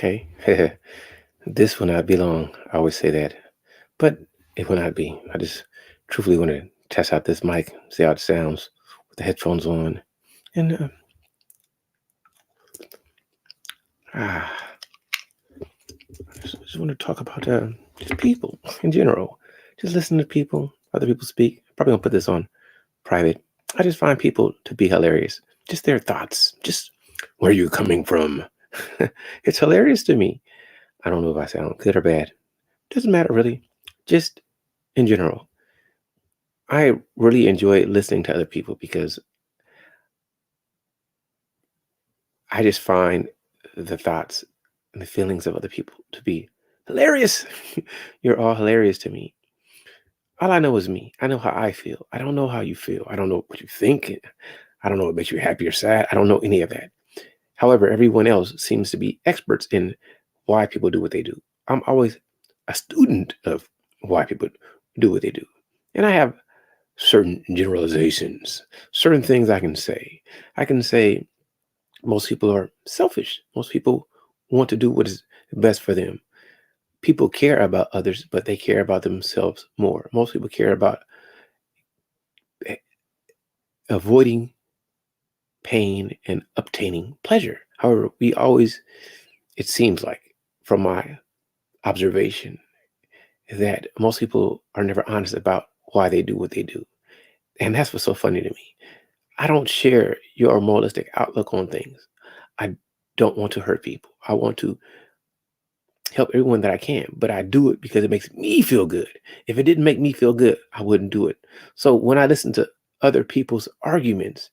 Okay. This will not be long. I always say that, but it will not be. I just truthfully want to test out this mic, see how it sounds with the headphones on. And ah, I just want to talk about just people in general. Just listen to people, other people speak. Probably gonna put this on private. I just find people to be hilarious. Just their thoughts. Just where you coming from. It's hilarious to me. I don't know if I sound good or bad. Doesn't matter really. Just in general, I really enjoy listening to other people because I just find the thoughts and the feelings of other people to be hilarious. You're all hilarious to me. All I know is me. I know how I feel. I don't know how you feel. I don't know what you think. I don't know what makes you happy or sad. I don't know any of that. However, everyone else seems to be experts in why people do what they do. I'm always a student of why people do what they do. And I have certain generalizations, certain things I can say. I can say most people are selfish. Most people want to do what is best for them. People care about others, but they care about themselves more. Most people care about eh, avoiding pain and obtaining pleasure. However, we always, it seems like, from my observation, that most people are never honest about why they do what they do. And that's what's so funny to me. I don't share your moralistic outlook on things. I don't want to hurt people. I want to help everyone that I can, but I do it because it makes me feel good. If it didn't make me feel good, I wouldn't do it. So when I listen to other people's arguments,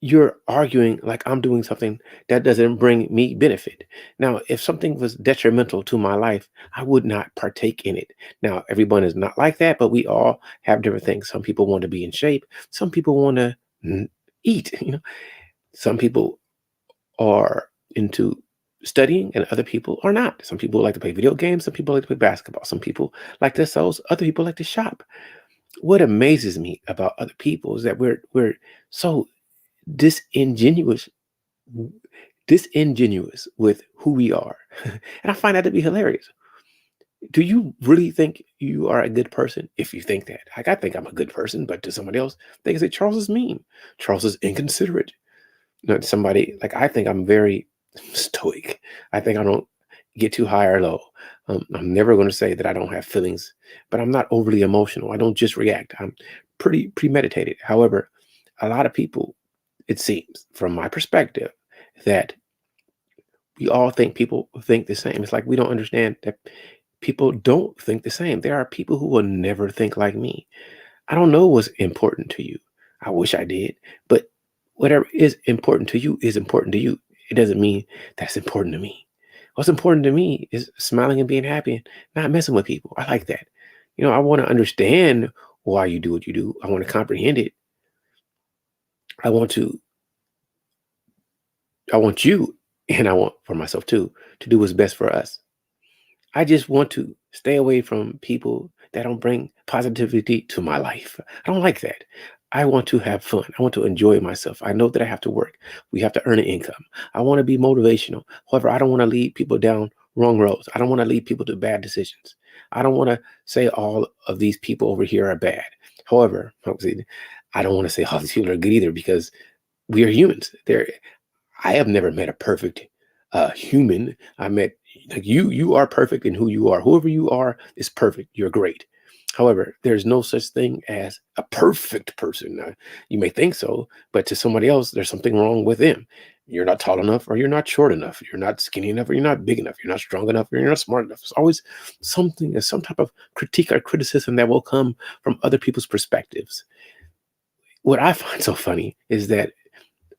you're arguing like I'm doing something that doesn't bring me benefit. Now, if something was detrimental to my life, I would not partake in it. Now, everyone is not like that, but we all have different things. Some people want to be in shape. Some people want to eat. Some people are into studying and other people are not. Some people like to play video games. Some people like to play basketball. Some people like to sew. Other people like to shop. What amazes me about other people is that we're so disingenuous disingenuous with who we are. And I find that to be hilarious. Do you really think you are a good person if you think that? Like, I think I'm a good person, but to somebody else, they can say Charles is mean. Charles is inconsiderate. Not somebody like I think I'm very stoic. I think I don't get too high or low. I'm never going to say that I don't have feelings, but I'm not overly emotional. I don't just react. I'm pretty premeditated. However, a lot of people, it seems, from my perspective, that we all think people think the same. It's like we don't understand that people don't think the same. There are people who will never think like me. I don't know what's important to you. I wish I did, but whatever is important to you is important to you. It doesn't mean that's important to me. What's important to me is smiling and being happy and not messing with people. I like that. I want to understand why you do what you do. I want to comprehend it. I want to, I want you, and I want for myself too, to do what's best for us. I just want to stay away from people that don't bring positivity to my life. I don't like that. I want to have fun. I want to enjoy myself. I know that I have to work. We have to earn an income. I want to be motivational. However, I don't want to lead people down wrong roads. I don't want to lead people to bad decisions. I don't want to say all of these people over here are bad. However, obviously, I don't want to say all these people are good either because we are humans. I have never met a perfect human. I met like you are perfect in who you are. Whoever you are is perfect. You're great. However, there's no such thing as a perfect person. You may think so, but to somebody else, there's something wrong with them. You're not tall enough, or you're not short enough. You're not skinny enough, or you're not big enough. You're not strong enough, or you're not smart enough. It's always something, there's some type of critique or criticism that will come from other people's perspectives. What I find so funny is that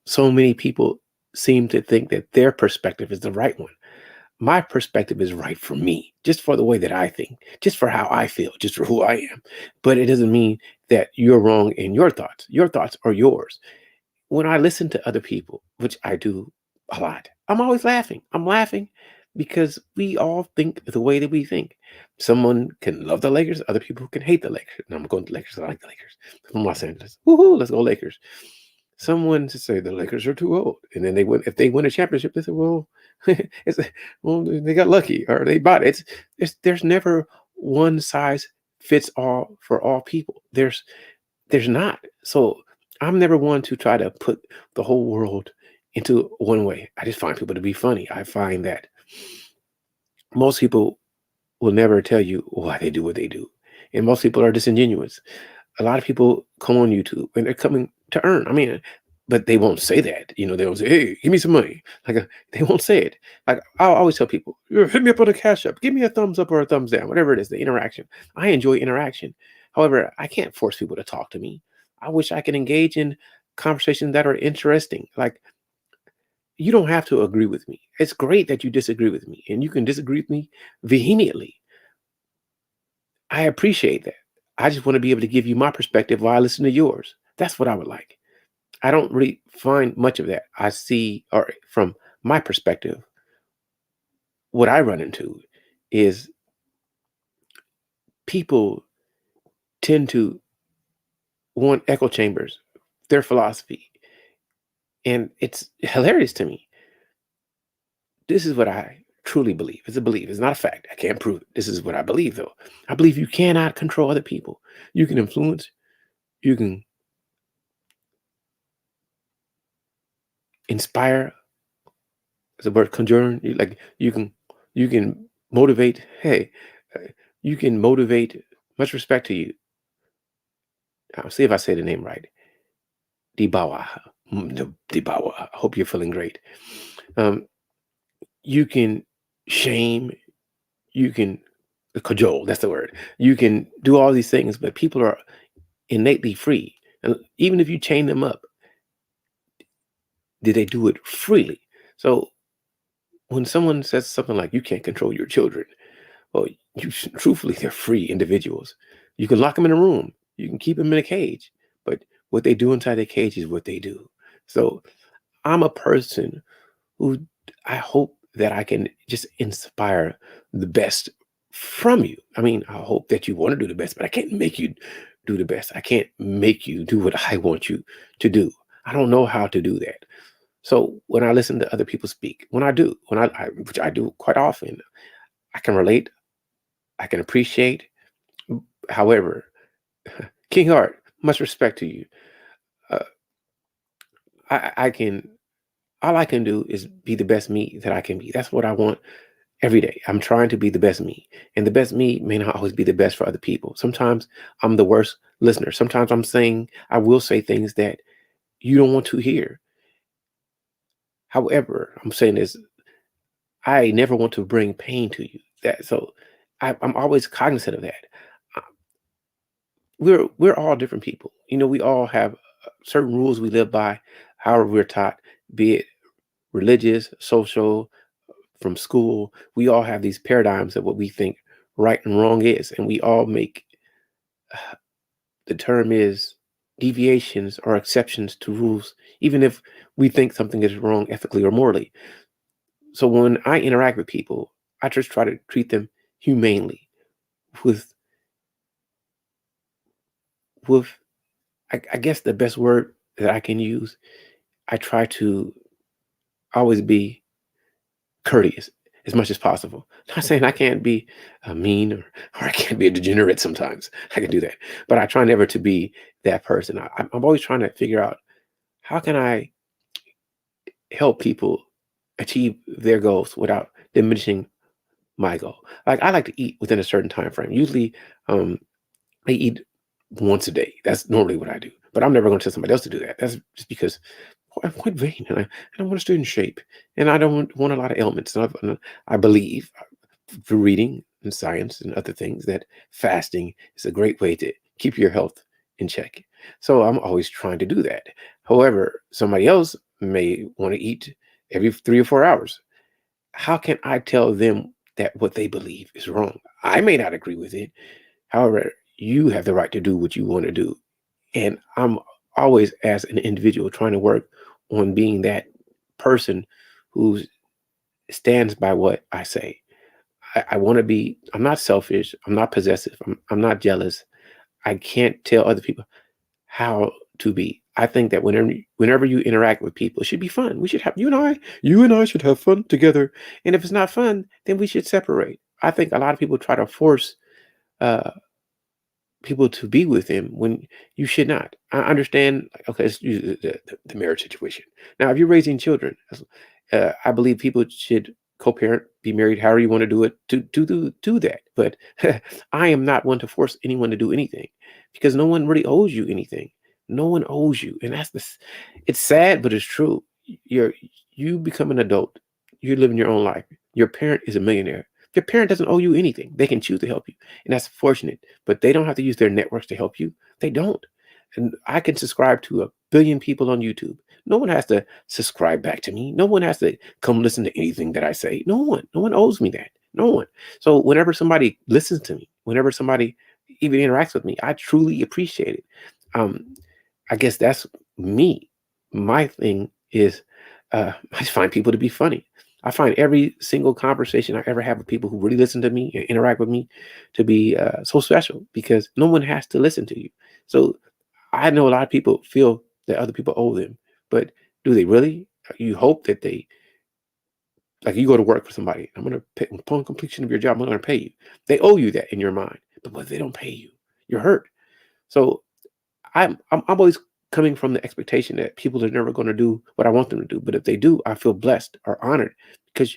so many people seem to think that their perspective is the right one. My perspective is right for me, just for the way that I think, just for how I feel, just for who I am. But it doesn't mean that you're wrong in your thoughts. Your thoughts are yours. When I listen to other people, which I do a lot, I'm always laughing. I'm laughing because we all think the way that we think. Someone can love the Lakers, other people can hate the Lakers. And I'm going to Lakers. I like the Lakers. I'm from Los Angeles. Woohoo, let's go Lakers. someone to say the Lakers are too old, and then if they win a championship, they say, well, it's well they got lucky or they bought it. There's never one size fits all for all people. There's not. So I'm never one to try to put the whole world into one way. I just find people to be funny. I find that most people will never tell you why they do what they do. And most people are disingenuous. A lot of people come on YouTube and they're coming to earn. I mean, but they won't say that. They'll say, "Hey, give me some money." They won't say it. Like I'll always tell people, "Yeah, hit me up on a cash app. Give me a thumbs up or a thumbs down, whatever it is." The interaction. I enjoy interaction. However, I can't force people to talk to me. I wish I could engage in conversations that are interesting. Like you don't have to agree with me. It's great that you disagree with me, and you can disagree with me vehemently. I appreciate that. I just want to be able to give you my perspective while I listen to yours. That's what I would like. I don't really find much of that. I see, or from my perspective, what I run into is people tend to want echo chambers, their philosophy. And it's hilarious to me. This is what I truly believe. It's a belief. It's not a fact. I can't prove it. This is what I believe, though. I believe you cannot control other people. You can influence, you can inspire, the word conjuring. Like you can motivate. Hey, you can motivate. Much respect to you. I'll see if I say the name right. Dibawa. Dibawa. I hope you're feeling great. Um, you can shame. You can cajole. That's the word. You can do all these things, but people are innately free. And even if you chain them up, did they do it freely? So when someone says something like, "You can't control your children," well, truthfully, they're free individuals. You can lock them in a room. You can keep them in a cage, but what they do inside the cage is what they do. So I'm a person who I hope that I can just inspire the best from you. I mean, I hope that you want to do the best, but I can't make you do the best. I can't make you do what I want you to do. I don't know how to do that. So when I listen to other people speak, when which I do quite often, I can relate, I can appreciate. However, King Art, much respect to you. Uh, I can, all I can do is be the best me that I can be. That's what I want every day. I'm trying to be the best me. And the best me may not always be the best for other people. Sometimes I'm the worst listener. Sometimes I will say things that you don't want to hear. However, I'm saying this, I never want to bring pain to you. I'm always cognizant of that. Uh, we're all different people. We all have certain rules we live by, however we're taught, be it religious, social, from school. We all have these paradigms of what we think right and wrong is, and we all make the term is deviations or exceptions to rules, even if we think something is wrong ethically or morally. So when I interact with people, I just try to treat them humanely with with I guess the best word that I can use. I try to always be courteous as much as possible. Not saying I can't be mean or I can't be a degenerate sometimes. I can do that. But I try never to be that person. I'm always trying to figure out how can I help people achieve their goals without diminishing my goal. Like I like to eat within a certain time frame. Usually I eat once a day. That's normally what I do. But I'm never going to tell somebody else to do that. That's just because I'm quite vain and I want to stay in shape. And I don't want a lot of ailments. I believe through reading and science and other things that fasting is a great way to keep your health in check. So I'm always trying to do that. However, somebody else may want to eat every 3 or 4 hours. How can I tell them that what they believe is wrong? I may not agree with it. However, you have the right to do what you want to do. And I'm always, as an individual, trying to work on being that person who stands by what I say. I want to be, I'm not selfish. I'm not possessive. I'm not jealous. I can't tell other people how to be. I think that whenever you interact with people, it should be fun. We should have you and I should have fun together. And if it's not fun, then we should separate. I think a lot of people try to force uh, people to be with him when you should not. I understand. Like, okay, let's use the marriage situation. Now, if you're raising children, I believe people should co-parent, be married, however you want to do it, do that. But I am not one to force anyone to do anything because no one really owes you anything. No one owes you, and it's sad, but it's true. You become an adult. You're living your own life. Your parent is a millionaire. Your parent doesn't owe you anything. They can choose to help you, and that's fortunate. But they don't have to use their networks to help you. They don't. And I can subscribe to a billion people on YouTube. No one has to subscribe back to me. No one has to come listen to anything that I say. No one. No one owes me that. No one. So whenever somebody listens to me, whenever somebody even interacts with me, I truly appreciate it. Um, I guess that's me. My thing is, I just find people to be funny. I find every single conversation I ever have with people who really listen to me and interact with me to be so special because no one has to listen to you. So I know a lot of people feel that other people owe them, but do they really? You hope that they, like, you go to work for somebody. I'm going to pay upon completion of your job. I'm going to pay you. They owe you that in your mind, but what if they don't pay you? You're hurt. So I'm always coming from the expectation that people are never going to do what I want them to do. But if they do, I feel blessed or honored because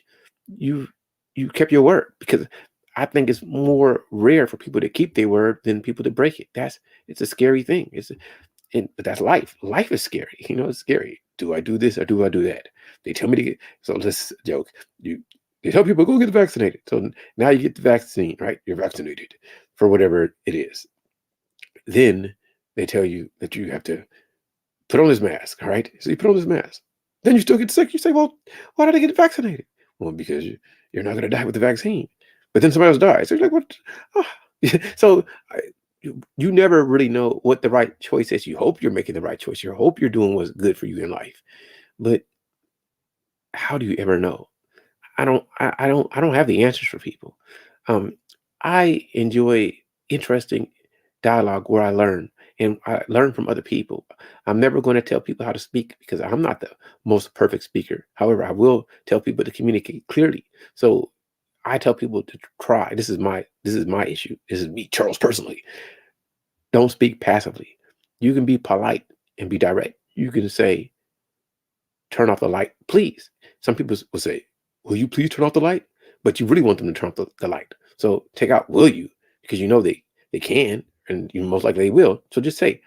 you you kept your word. Because I think it's more rare for people to keep their word than people to break it. It's a scary thing. But that's life. Life is scary. It's scary. Do I do this or do I do that? They tell me to get. So let's joke. You they tell people go get vaccinated. So now you get the vaccine, right? You're vaccinated for whatever it is. Then they tell you that you have to put on this mask, all right? So you put on this mask. Then you still get sick. You say, well, why did I get vaccinated? Well, because you're not going to die with the vaccine. But then somebody else dies. So you're like, what? Ah. So you never really know what the right choice is. You hope you're making the right choice. You hope you're doing what's good for you in life. But how do you ever know? I don't have the answers for people. Um, I enjoy interesting dialogue where I learn and I learn from other people. I'm never going to tell people how to speak because I'm not the most perfect speaker. However, I will tell people to communicate clearly. So I tell people to try. This is my issue. This is me, Charles, personally. Don't speak passively. You can be polite and be direct. You can say, turn off the light, please. Some people will say, will you please turn off the light? But you really want them to turn off the light. So take out will you, because you know they can, and you most likely they will. So just say,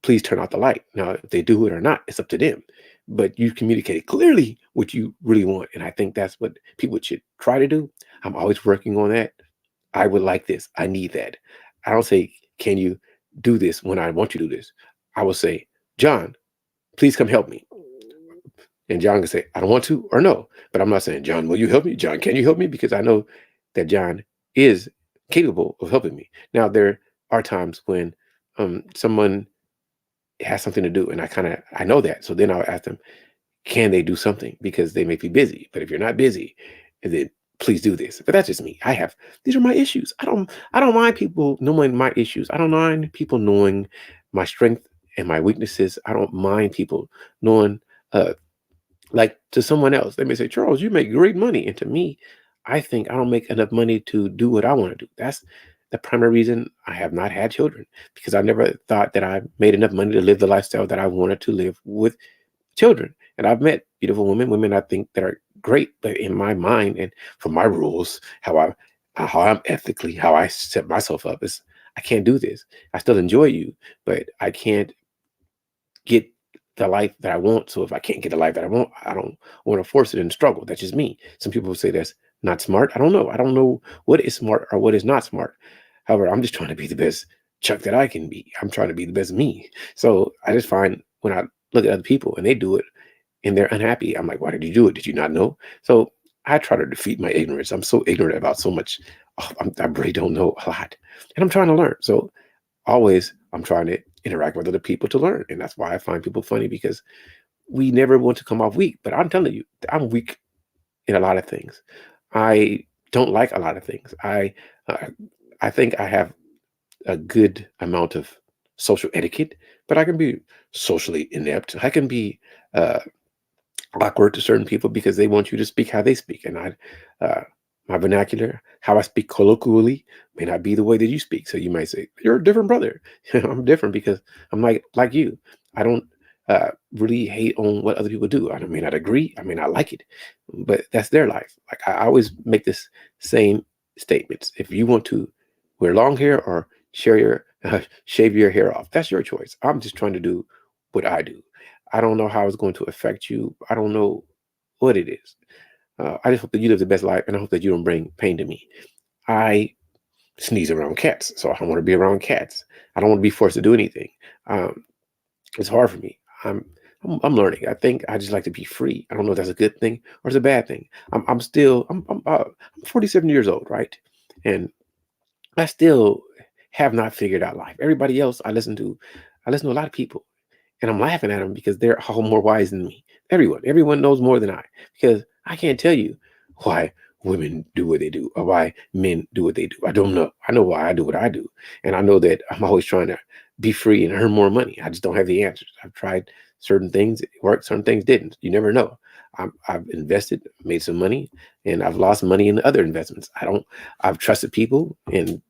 please turn off the light. Now, if they do it or not, it's up to them. But you communicated clearly what you really want. And I think that's what people should try to do. I'm always working on that. I would like this. I need that. I don't say, can you do this when I want you to do this? I will say, John, please come help me. And John can say, I don't want to or no. But I'm not saying, John, will you help me? John, can you help me? Because I know that John is capable of helping me. Now, there are times when someone has something to do, and I know that. So then I'll ask them, can they do something? Because they may be busy. But if you're not busy, then please do this. But that's just me. These are my issues. I don't mind people knowing my issues. I don't mind people knowing my strength and my weaknesses. I don't mind people knowing uh like, to someone else, they may say, Charles, you make great money. And to me, I think I don't make enough money to do what I want to do. That's the primary reason I have not had children because I never thought that I made enough money to live the lifestyle that I wanted to live with children. And I've met beautiful women I think that are great, but in my mind and for my rules, how I'm ethically, how I set myself up is I can't do this. I still enjoy you, but I can't get the life that I want. So if I can't get the life that I want, I don't want to force it and struggle. That's just me. Some people say that's not smart. I don't know. I don't know what is smart or what is not smart. However, I'm just trying to be the best Chuck that I can be. I'm trying to be the best me. So I just find when I look at other people and they do it and they're unhappy, I'm like, why did you do it? Did you not know? So I try to defeat my ignorance. I'm so ignorant about so much. I really don't know a lot. And I'm trying to learn. So always I'm trying to interact with other people to learn. And that's why I find people funny because we never want to come off weak. But I'm telling you, I'm weak in a lot of things. I don't like a lot of things. Uh, I think I have a good amount of social etiquette, but I can be socially inept. I can be uh, awkward to certain people because they want you to speak how they speak, and my vernacular, how I speak colloquially, may not be the way that you speak. So you might say, "You're a different brother." I'm different because I'm like you. I don't really hate on what other people do. I may not agree. I may not like it, but that's their life. Like I always make this same statements. If you want to wear long hair or shave your hair off, that's your choice. I'm just trying to do what I do. I don't know how it's going to affect you. I don't know what it is. I just hope that you live the best life, and I hope that you don't bring pain to me. I sneeze around cats, so I don't want to be around cats. I don't want to be forced to do anything. Um, it's hard for me. I'm learning. I think I just like to be free. I don't know if that's a good thing or it's a bad thing. I'm still I'm 47 years old, right? And I still have not figured out life. Everybody else I listen to a lot of people, and I'm laughing at them because they're all more wise than me. Everyone knows more than I, because I can't tell you why women do what they do or why men do what they do. I don't know. I know why I do what I do, and I know that I'm always trying to be free and earn more money. I just don't have the answers. I've tried certain things, it worked, certain things didn't. You never know. I've invested, made some money, and I've lost money in other investments. I've trusted people, and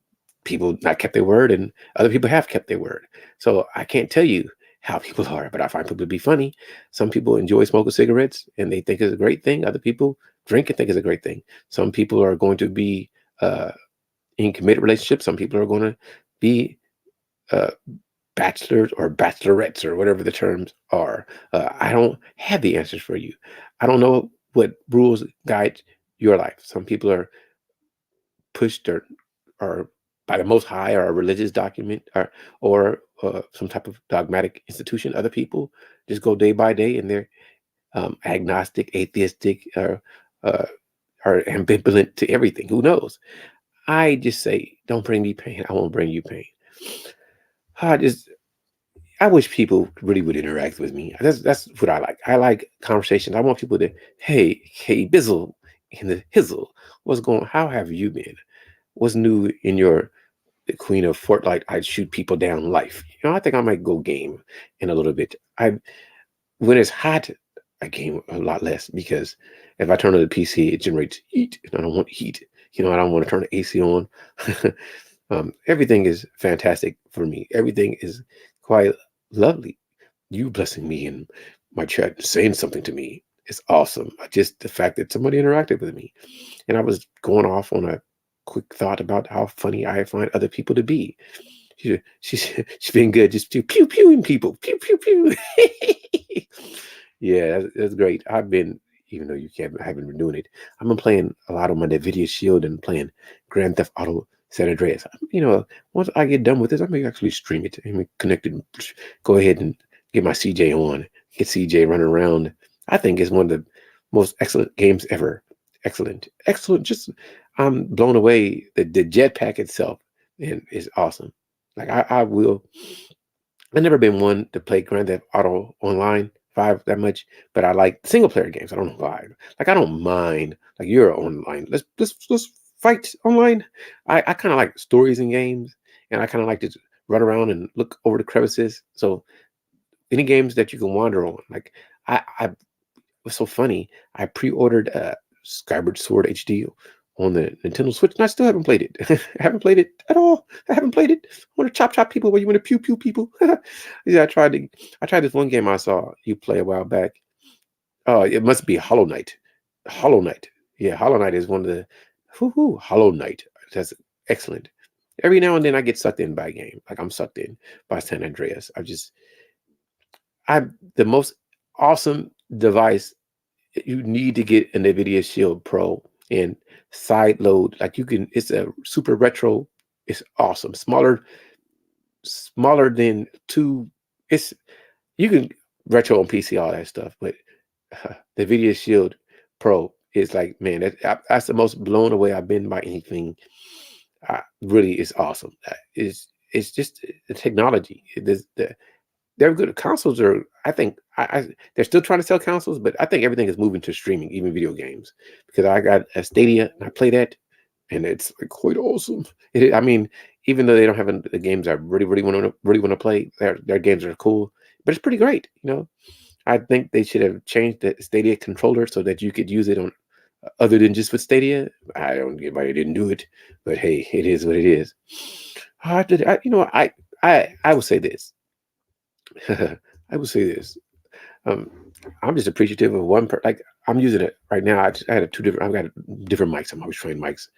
people not kept their word, and other people have kept their word. So I can't tell you how people are, but I find people to be funny. Some people enjoy smoking cigarettes and they think it's a great thing. Other people drink and think it's a great thing. Some people are going to be uh, in committed relationships. Some people are going to be uh, bachelors or bachelorettes or whatever the terms are. I don't have the answers for you. I don't know what rules guide your life. Some people are pushed or by the Most High or a religious document or some type of dogmatic institution. Other people just go day by day and they're agnostic, atheistic, uh, or ambivalent to everything. Who knows? I just say, don't bring me pain. I won't bring you pain. I just I wish people really would interact with me. That's what I like. I like conversations. I want people to, hey, Bizzle in the Hizzle. What's going? How have you been? What's new in your the Queen of Fortnite? I'd shoot people down life. I think I might go game in a little bit. I When it's hot, I game a lot less because if I turn on the PC, it generates heat, and I don't want heat. I don't want to turn the AC on. Everything is fantastic for me. Everything is quite lovely. You blessing me in my chat, saying something to me is awesome. Just the fact that somebody interacted with me, and I was going off on a quick thought about how funny I find other people to be. She's been good, just to pew pewing people, pew pew pew. Yeah, that's great. Even though I haven't been doing it. I've been playing a lot on my Nvidia Shield and playing Grand Theft Auto San Andreas. Once I get done with this, I may actually stream it. I may connect it, go ahead and get my CJ on, get CJ running around. I think it's one of the most excellent games ever. Excellent, excellent. Just I'm blown away. The jetpack itself and is awesome. Like I will. I've never been one to play Grand Theft Auto Online 5 that much, but I like single player games. I don't know why. Like I don't mind. Like you're online. Let's fight online. I kind of like stories in games, and I kind of like to run around and look over the crevices. So any games that you can wander on. Like I was so funny. I pre-ordered Skyward Sword HD on the Nintendo Switch, and I still haven't played it. I haven't played it at all. I haven't played it. I want to chop people where you want to pew pew people. Yeah, I tried this one game I saw you play a while back. Oh, it must be Hollow Knight. Hollow Knight. Yeah, Hollow Knight is one of the Hollow Knight. That's excellent. Every now and then I get sucked in by a game. Like I'm sucked in by San Andreas. I the most awesome device. You need to get an NVIDIA Shield Pro and side load. Like it's a super retro. It's awesome. Smaller than two. It's You can retro on PC, all that stuff, but the NVIDIA Shield Pro is like, man, that's the most blown away I've been by anything. Really, is awesome. It's just the technology. They're good. Consoles are, I think, they're still trying to sell consoles, but I think everything is moving to streaming, even video games. Because I got a Stadia and I play that, and it's like quite awesome. I mean, even though they don't have the games I really want to play, their games are cool. But it's pretty great. I think they should have changed the Stadia controller so that you could use it on other than just with Stadia. I don't get why they didn't do it, but hey, it is what it is. I will say this. I will say this. Um, I'm just appreciative of like I'm using it right now. I had two different. I've got different mics. I'm always trying mics.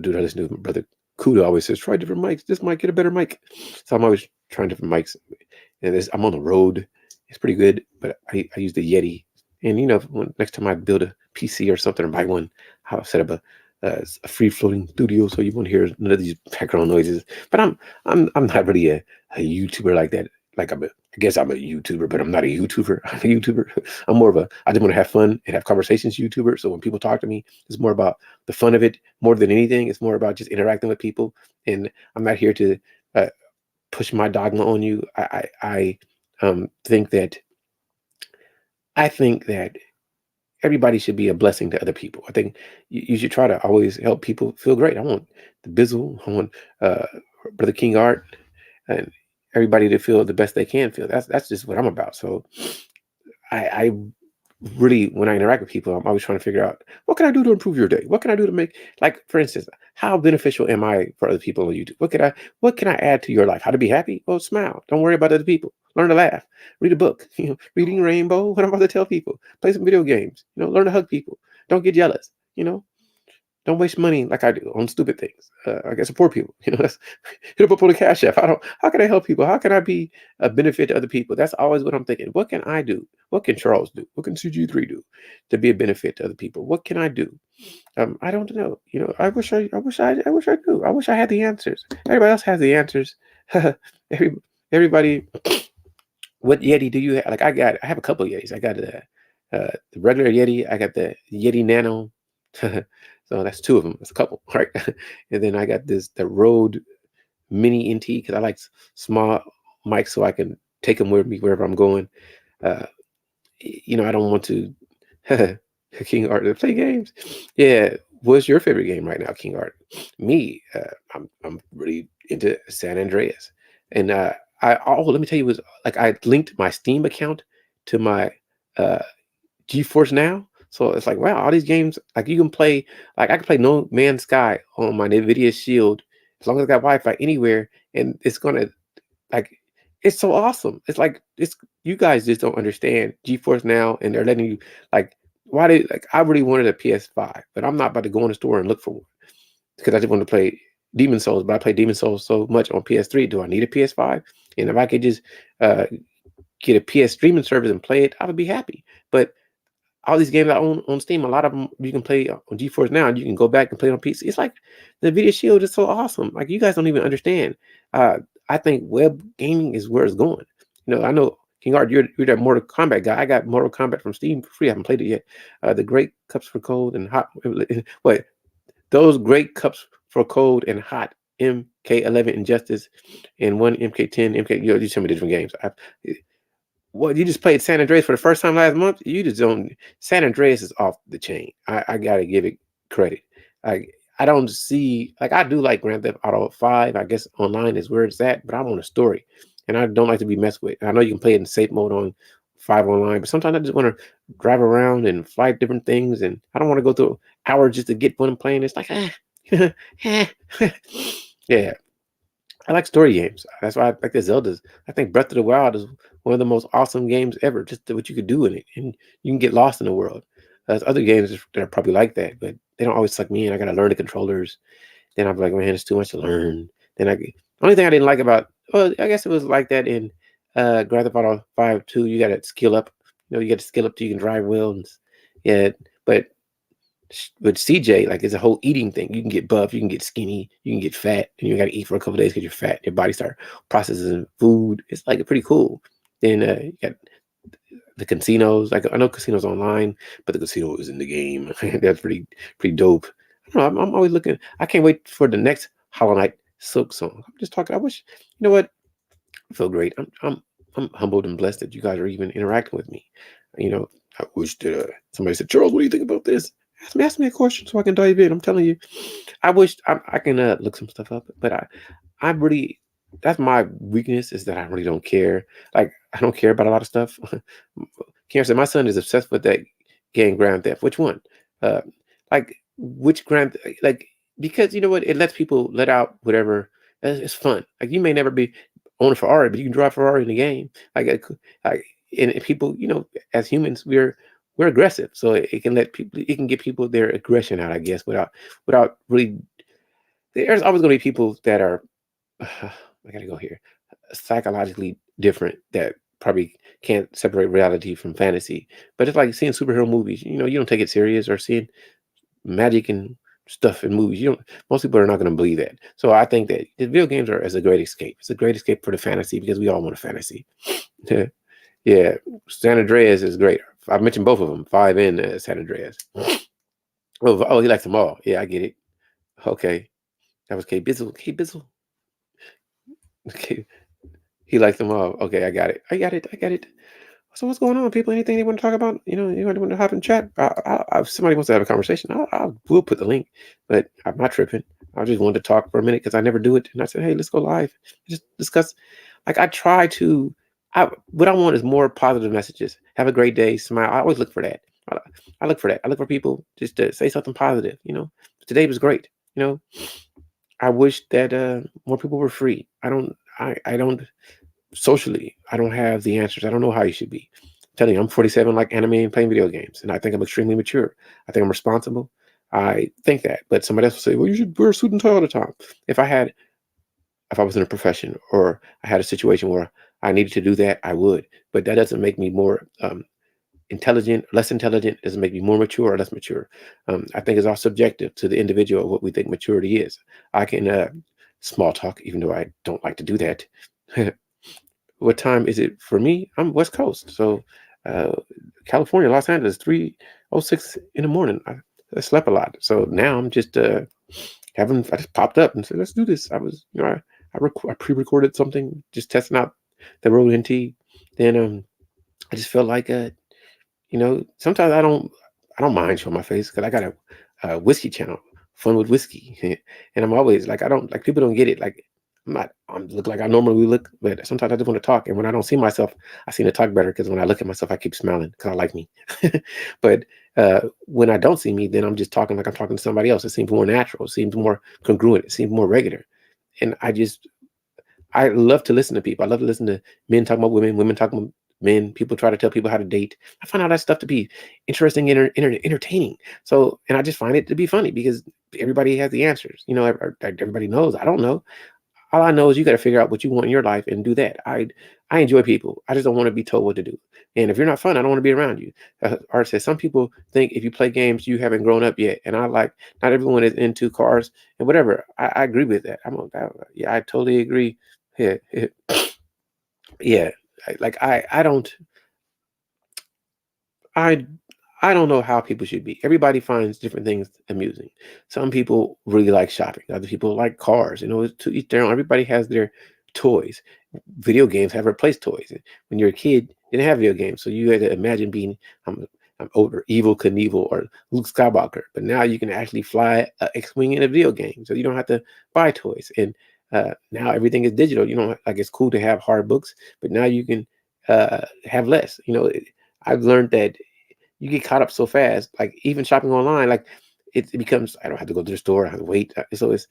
Dude, I listen to my brother Kuda always says try different mics. This might get a better mic. So I'm always trying different mics. And I'm on the road. It's pretty good, but I use the Yeti. And next time I build a PC or something or buy one, I'll set up a free floating studio so you won't hear none of these background noises. But I'm not really a YouTuber like that. Like I guess I'm a YouTuber, but I'm not a YouTuber. I'm a YouTuber. I'm more of I just want to have fun and have conversations YouTuber. So when people talk to me, it's more about the fun of it more than anything. It's more about just interacting with people. And I'm not here to uh, push my dogma on you. Think that everybody should be a blessing to other people. I think you should try to always help people feel great. I want the Bizzle, I want uh, Brother King Art, and everybody to feel the best they can feel. That's just what I'm about. So I really, when I interact with people, I'm always trying to figure out what can I do to improve your day? What can I do to make, like, for instance, how beneficial am I for other people on YouTube? What can I add to your life? How to be happy? Well, smile. Don't worry about other people. Learn to laugh. Read a book. Reading Rainbow. What I'm about to tell people. Play some video games. Learn to hug people. Don't get jealous. Don't waste money like I do on stupid things. I guess support people. That's hit up on the Cash App. How can I help people? How can I be a benefit to other people? That's always what I'm thinking. What can I do? What can Charles do? What can CG3 do to be a benefit to other people? What can I do? I don't know. I wish I knew. I wish I had the answers. Everybody else has the answers. Everybody. What Yeti do you have? Like I have a couple of Yetis. I got the regular Yeti. I got the Yeti Nano. So that's two of them. That's a couple, right? And then I got the Rode Mini NT because I like small mics so I can take them with me wherever I'm going. I don't want to King Art to play games. Yeah, what's your favorite game right now, King Art? Me, I'm really into San Andreas, and let me tell you, was like I linked my Steam account to my uh, GeForce Now. So it's like, wow, all these games, like you can play, like I can play No Man's Sky on my NVIDIA Shield as long as I got Wi-Fi anywhere, and it's gonna like, it's so awesome. It's like you guys just don't understand GeForce Now, and they're letting you like, why did like I really wanted a PS5, but I'm not about to go in the store and look for one because I just want to play Demon Souls, but I play Demon Souls so much on PS3. Do I need a PS5? And if I could just uh, get a PS streaming service and play it, I would be happy. But all these games I own on Steam, a lot of them you can play on GeForce Now, and you can go back and play it on PC. It's like the Video Shield is so awesome. Like you guys don't even understand. I think web gaming is where it's going. I know King Art, you're that Mortal Kombat guy. I got Mortal Kombat from Steam for free. I haven't played it yet. The Great Cups for Cold and Hot. Wait, those Great Cups for Cold and Hot MK11 Injustice and one MK10 MK. You tell me different games. What, you just played San Andreas for the first time last month? You just don't. San Andreas is off the chain. I gotta give it credit. I don't see, like, I do like Grand Theft Auto 5. I guess online is where it's at, but I want a story, and I don't like to be messed with. I know you can play it in safe mode on 5 online, but sometimes I just want to drive around and fight different things, and I don't want to go through hours just to get one playing. It's like, yeah. I like story games. That's why I like the Zeldas. I think Breath of the Wild is one of the most awesome games ever. Just what you could do in it, and you can get lost in the world. There's other games that are probably like that, but they don't always suck me in. I gotta learn the controllers. Then I'm like, man, it's too much to learn. Only thing I didn't like about, well, I guess it was like that in Grand Theft Auto 5 too. You gotta skill up. You got to skill up till you can drive well. Yeah, but with CJ, like it's a whole eating thing. You can get buff, you can get skinny, you can get fat, and you got to eat for a couple days because you're fat. Your body start processing food. It's like pretty cool. Then you got the casinos. Like I know casinos online, but the casino is in the game. That's pretty dope. I don't know. I'm always looking. I can't wait for the next Hollow Knight Silk song. I'm just talking. I wish, you know what? I feel great. I'm humbled and blessed that you guys are even interacting with me. I wish that somebody said, Charles, what do you think about this? Ask me a question so I can dive in. I'm telling you, I wish I can look some stuff up, but I really that's my weakness is that I really don't care. Like I don't care about a lot of stuff. Can't say my son is obsessed with that game Grand Theft. Which one? Uh, like which like because you know what? It lets people let out whatever. It's fun. Like you may never be own a Ferrari, but you can drive Ferrari in the game. Like and people, as humans, we're aggressive, so it can let people, it can get people their aggression out, I guess, without really. There's always going to be people that are, I gotta go here, psychologically different that probably can't separate reality from fantasy. But it's like seeing superhero movies. You don't take it serious, or seeing magic and stuff in movies. You don't. Most people are not going to believe that. So I think that the video games are as a great escape. It's a great escape for the fantasy because we all want a fantasy. Yeah, San Andreas is great. I mentioned both of them, Five and San Andreas. Oh, he likes them all. Yeah, I get it. Okay, that was K Bizzle. K Bizzle. Okay, he likes them all. Okay, I got it. I got it. I got it. So what's going on, people? Anything you want to talk about? You want to hop in chat? If somebody wants to have a conversation, we'll put the link. But I'm not tripping. I just wanted to talk for a minute because I never do it. And I said, hey, let's go live. Just discuss. Like I try to. What I want is more positive messages. Have a great day. Smile. I always look for that. I, I look for that. I look for people just to say something positive. Today was great. You know, I wish that more people were free. I don't socially. I don't have the answers. I don't know how you should be. I'm telling you, I'm 47, like anime and playing video games, and I think I'm extremely mature. I think I'm responsible. I think that, but somebody else will say, "Well, you should wear a suit and tie all the time." If I had, if I was in a profession or I had a situation where I needed to do that, I would. But that doesn't make me more intelligent, less intelligent. It doesn't make me more mature or less mature. I think it's all subjective to the individual what we think maturity is. I can small talk, even though I don't like to do that. What time is it for me? I'm West Coast, so uh, California, Los Angeles, 3:06 in the morning. I slept a lot, so now I'm just having. I just popped up and said, "Let's do this." I was, I pre-recorded something, just testing out the Rode NT. Then I just felt like sometimes I don't mind showing my face because I got a whiskey channel, fun with whiskey, and I'm always like I don't like people don't get it. Like I'm look like I normally look, but sometimes I just want to talk, and when I don't see myself, I seem to talk better because when I look at myself, I keep smiling because I like me. But when I don't see me, then I'm just talking like I'm talking to somebody else. It seems more natural. It seems more congruent. It seems more regular, and I love to listen to people. I love to listen to men talking about women, women talking about men. People try to tell people how to date. I find all that stuff to be interesting and entertaining. So, and I just find it to be funny because everybody has the answers. Everybody knows. I don't know. All I know is you got to figure out what you want in your life and do that. I enjoy people. I just don't want to be told what to do. And if you're not fun, I don't want to be around you. Art says some people think if you play games, you haven't grown up yet. And I like not everyone is into cars and whatever. I agree with that. Yeah, I totally agree. Yeah, yeah, yeah. I don't I I don't know how people should be. Everybody finds different things amusing. Some people really like shopping. Other people like cars. It's to each their own. Everybody has their toys. Video games have replaced toys. When you're a kid, you didn't have video games, so you had to imagine being I'm older, evil Knievel or Luke Skywalker. But now you can actually fly a X-wing in a video game, so you don't have to buy toys. And now everything is digital. You don't like it's cool to have hard books, but now you can have less. I've learned that you get caught up so fast, like even shopping online, like it becomes I don't have to go to the store, I have to wait. So it's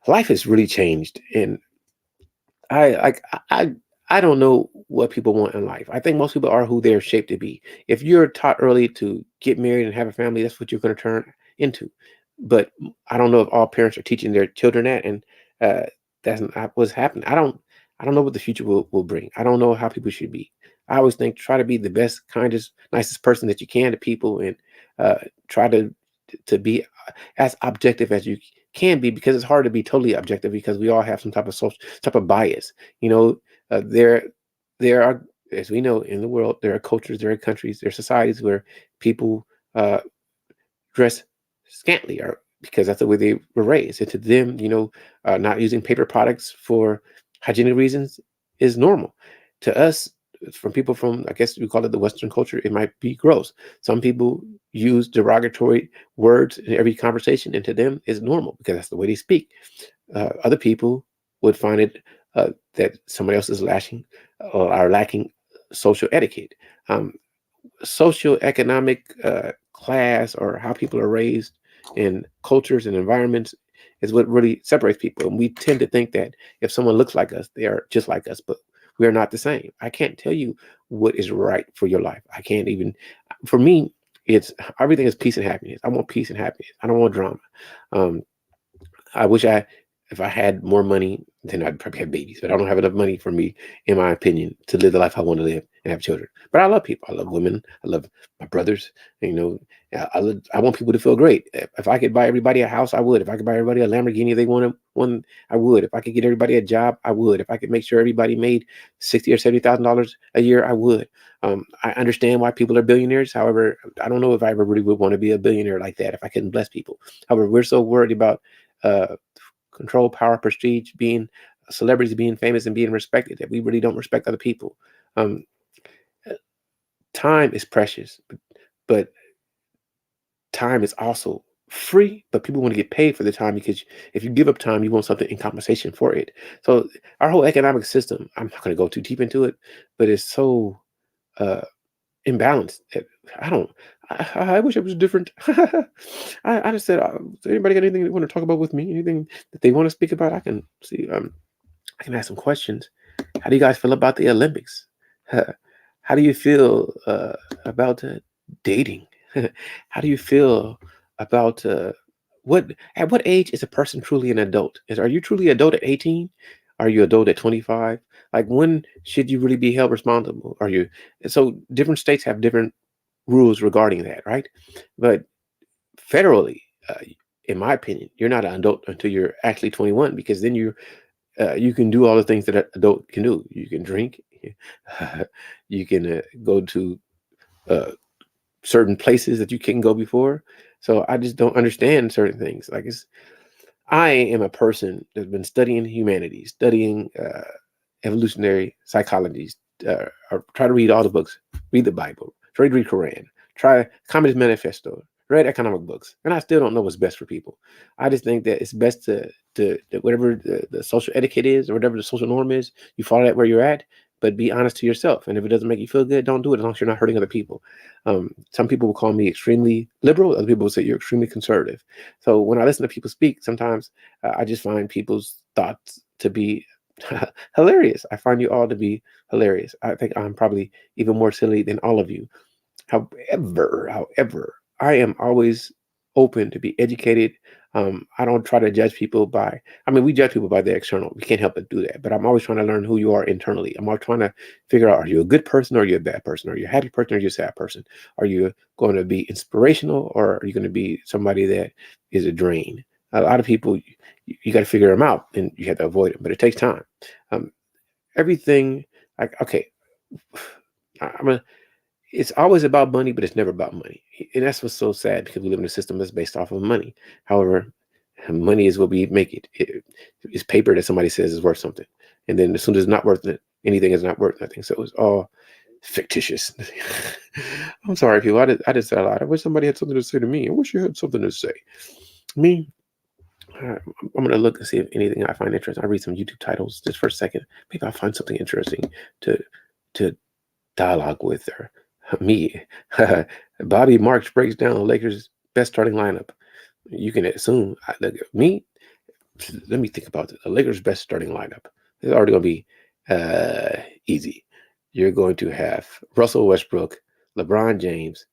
life has really changed, and I like I don't know what people want in life. I think most people are who they're shaped to be. If you're taught early to get married and have a family, that's what you're going to turn into. But I don't know if all parents are teaching their children that, and uh, that's not what's happening. I don't know what the future will bring. I don't know how people should be. I always think try to be the best, kindest, nicest person that you can to people, and uh, try to be as objective as you can be because it's hard to be totally objective because we all have some type of social type of bias. You know, there are, as we know in the world, there are cultures, there are countries, there are societies where people uh, dress scantily or because that's the way they were raised. And to them, not using paper products for hygienic reasons is normal. To us, from people from, I guess we call it the Western culture, it might be gross. Some people use derogatory words in every conversation, and to them is normal because that's the way they speak. Other people would find it that somebody else is lashing or are lacking social etiquette. Um, Socioeconomic class or how people are raised in cultures and environments is what really separates people. And we tend to think that if someone looks like us, they are just like us, but we are not the same. I can't tell you what is right for your life. I can't even, for me, it's everything is peace and happiness. I want peace and happiness. I don't want drama. Um, I wish if I had more money, then I'd probably have babies. But I don't have enough money for me, in my opinion, to live the life I want to live and have children. But I love people. I love women. I love my brothers. You know, I want people to feel great. If I could buy everybody a house, I would. If I could buy everybody a Lamborghini if they wanted one, I would. If I could get everybody a job, I would. If I could make sure everybody made $60,000 or $70,000 a year, I would. I understand why people are billionaires. However, I don't know if I ever really would want to be a billionaire like that if I couldn't bless people. However, we're so worried about uh, control, power, prestige, being celebrities, being famous, and being respected that we really don't respect other people. Um, Time is precious, but time is also free. But people want to get paid for the time because if you give up time, you want something in compensation for it. So our whole economic system, I'm not going to go too deep into it, but it's so uh, imbalanced. I don't. I wish it was different. I just said, does anybody got anything they want to talk about with me? Anything that they want to speak about? I can see. I can ask some questions. How do you guys feel about the Olympics? How do you feel about dating? How do you feel about what? At what age is a person truly an adult? Are you truly adult at 18? Are you adult at 25? Like when should you really be held responsible? Are you? So different states have different rules regarding that, right? But federally, in my opinion, you're not an adult until you're actually 21 because then you can do all the things that an adult can do. You can drink, you can go to uh, certain places that you couldn't go before. So I just don't understand certain things. Like I am a person that's been studying humanities, studying evolutionary psychology. Or try to read all the books, read the Bible, try to read Quran, try Communist Manifesto, read economic books, and I still don't know what's best for people. I just think that it's best to whatever the social etiquette is or whatever the social norm is, you follow that where you're at, but be honest to yourself. And if it doesn't make you feel good, don't do it as long as you're not hurting other people. Some people will call me extremely liberal. Other people will say you're extremely conservative. So when I listen to people speak, sometimes I just find people's thoughts to be hilarious. I find you all to be hilarious. I think I'm probably even more silly than all of you. However, I am always open to be educated. I don't try to judge people by, I mean, we judge people by their external. We can't help but do that. But I'm always trying to learn who you are internally. I'm always trying to figure out, are you a good person or are you a bad person? Are you a happy person or are you a sad person? Are you going to be inspirational or are you going to be somebody that is a drain? A lot of people, you got to figure them out and you have to avoid them, but it takes time. Um, Everything, like, okay, I'm a it's always about money, but it's never about money. And that's what's so sad because we live in a system that's based off of money. However, money is what we make it's paper that somebody says is worth something. And then as soon as it's not worth it, anything is not worth nothing. So it's all fictitious. I'm sorry, people. I just said a lot. I wish somebody had something to say to me. I wish you had something to say. Me, I'm going to look and see if anything I find interesting. I'll read some YouTube titles just for a second. Maybe I'll find something interesting to to dialogue with or me. Bobby Marks breaks down the Lakers' best starting lineup. You can assume me. Let me think about it. The Lakers' best starting lineup. It's already going to be easy. You're going to have Russell Westbrook, LeBron James,